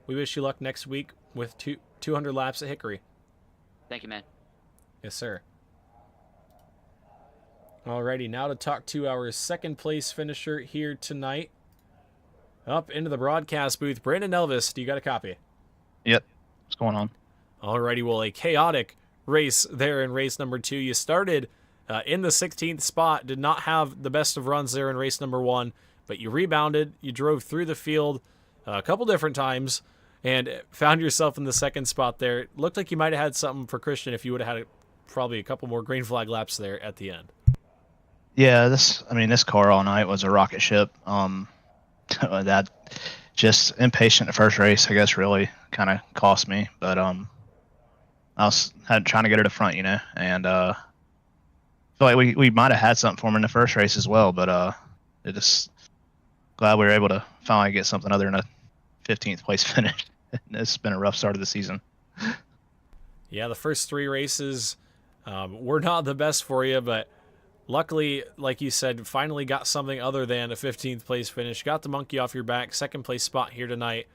we wish you luck next week with 200 laps at Hickory. Thank you, man. Yes, sir. Alrighty, now to talk to our 2nd place finisher here tonight. Up into the broadcast booth, Brandon Elvis. Do you got a copy? Yep. What's going on? Alrighty, well, a chaotic race there in race number 2. You started in the 16th spot, did not have the best of runs there in race number 1, but you rebounded, you drove through the field a couple different times, and found yourself in the 2nd spot there. It looked like you might have had something for Christian if you would have had probably a couple more green flag laps there at the end. Yeah, this car all night was a rocket ship. That just impatient the first race, I guess, really kind of cost me. But I was trying to get her to front, and I feel like we might have had something for him in the first race as well. But it just glad we were able to finally get something other than a 15th place finish. It's been a rough start of the season. Yeah, the first 3 races were not the best for you, but luckily, like you said, finally got something other than a 15th place finish. Got the monkey off your back. 2nd place spot here tonight.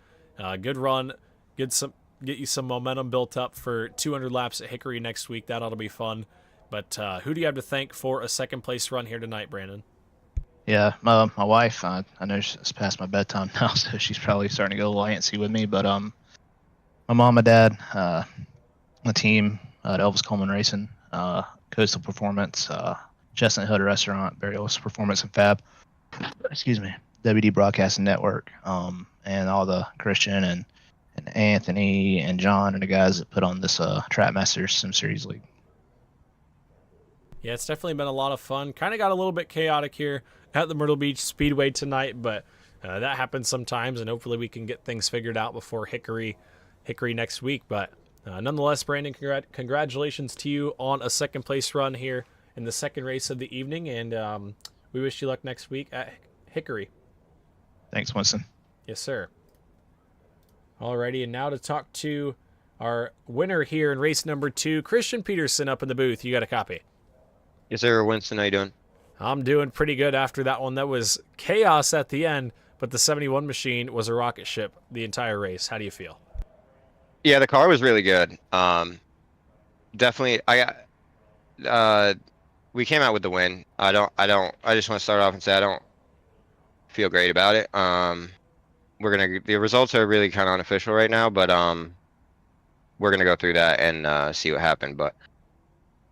Good run. Get you some momentum built up for 200 laps at Hickory next week. That ought to be fun. But who do you have to thank for a 2nd place run here tonight, Brandon? Yeah, my wife, I know it's past my bedtime now, so she's probably starting to get a little antsy with me. But my mom, my dad, the team at Elvis Coleman Racing, Coastal Performance, Chestnut Hood Restaurant, Barry Ellis Performance and Fab, excuse me, WD Broadcasting Network, and all the Christian and Anthony and John and the guys that put on this Trap Masters Sim Series League. Yeah, it's definitely been a lot of fun. Kind of got a little bit chaotic here at the Myrtle Beach Speedway tonight, but that happens sometimes, and hopefully we can get things figured out before Hickory next week. But nonetheless, Brandon, congratulations to you on a second place run here in the second race of the evening, and we wish you luck next week at Hickory. Thanks, Winston. Yes, sir. Alrighty, and now to talk to our winner here in race number 2, Christian Peterson up in the booth. You got a copy? Yes, sir. Winston, how you doing? I'm doing pretty good after that one. That was chaos at the end, but the 71 machine was a rocket ship the entire race. How do you feel? Yeah, the car was really good. Definitely, we came out with the win. I just want to start off and say I don't feel great about it. The results are really kind of unofficial right now, but we're gonna go through that and see what happened. But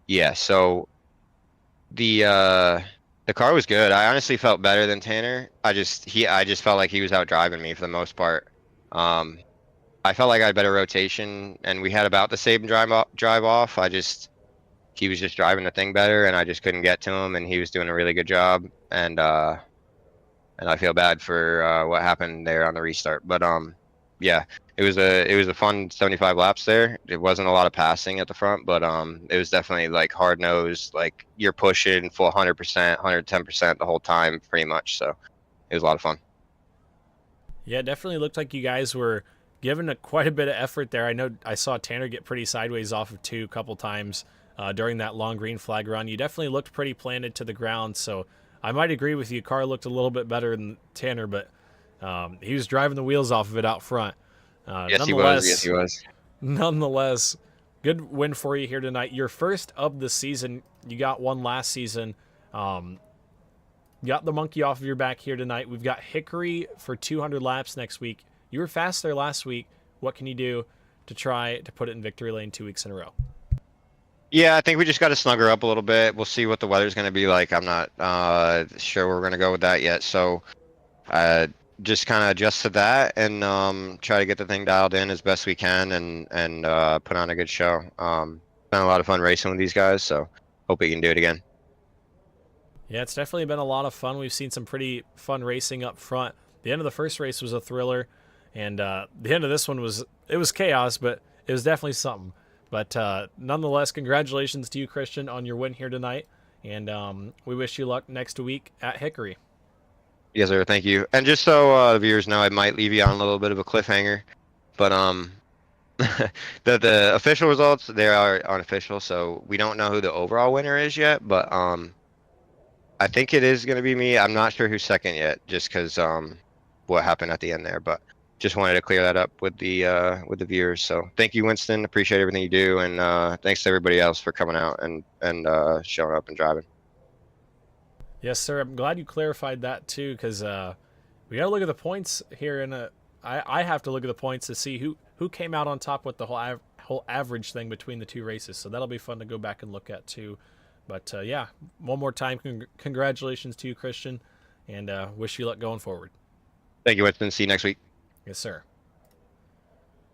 yeah, so the car was good. I honestly felt better than Tanner. I just felt like he was out driving me for the most part. I felt like I had better rotation, and we had about the same drive off. He was just driving the thing better, and I just couldn't get to him, and he was doing a really good job. And I feel bad for what happened there on the restart. But yeah, it was a fun 75 laps there. It wasn't a lot of passing at the front, but it was definitely like hard nosed, like you're pushing full 100%, 110% the whole time, pretty much. So it was a lot of fun. Yeah, it definitely looked like you guys were giving quite a bit of effort there. I know I saw Tanner get pretty sideways off of 2 a couple times during that long green flag run. You definitely looked pretty planted to the ground, so I might agree with you. Car looked a little bit better than Tanner, but he was driving the wheels off of it out front. Yes, he was. Yes, he was. Nonetheless, good win for you here tonight. Your first of the season. You got one last season. Got the monkey off of your back here tonight. We've got Hickory for 200 laps next week. You were fast there last week. What can you do to try to put it in victory lane 2 weeks in a row? Yeah, I think we just got to snug her up a little bit. We'll see what the weather's going to be like. I'm not sure we're going to go with that yet. So just kind of adjust to that and try to get the thing dialed in as best we can and put on a good show. Been a lot of fun racing with these guys, so hope we can do it again. Yeah, it's definitely been a lot of fun. We've seen some pretty fun racing up front. The end of the first race was a thriller, and the end of this one was chaos, but it was definitely something. But nonetheless, congratulations to you, Christian, on your win here tonight, and we wish you luck next week at Hickory. Yes, sir. Thank you. And just so the viewers know, I might leave you on a little bit of a cliffhanger, but the official results, they are unofficial, so we don't know who the overall winner is yet, but I think it is going to be me. I'm not sure who's second yet, just because what happened at the end there, but just wanted to clear that up with the viewers. So thank you, Winston. Appreciate everything you do, and thanks to everybody else for coming out and showing up and driving. Yes, sir. I'm glad you clarified that too, because we got to look at the points here. I have to look at the points to see who came out on top with the whole average thing between the 2 races. So that'll be fun to go back and look at too. But yeah, one more time, congratulations to you, Christian, and wish you luck going forward. Thank you, Winston. See you next week. Yes, sir.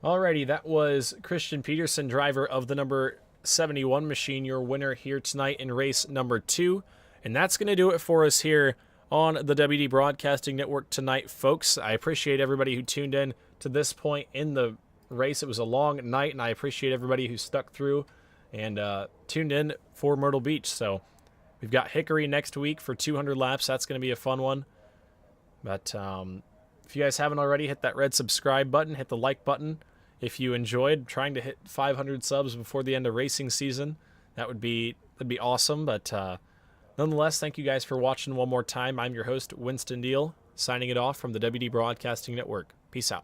Alrighty, that was Christian Peterson, driver of the number 71 machine, your winner here tonight in race number 2. And that's going to do it for us here on the WD Broadcasting Network tonight, folks. I appreciate everybody who tuned in to this point in the race. It was a long night, and I appreciate everybody who stuck through and tuned in for Myrtle Beach. So we've got Hickory next week for 200 laps. That's going to be a fun one. But if you guys haven't already, hit that red subscribe button, hit the like button. If you enjoyed trying to hit 500 subs before the end of racing season, that'd be awesome. But nonetheless, thank you guys for watching one more time. I'm your host, Winston Deal, signing it off from the WD Broadcasting Network. Peace out.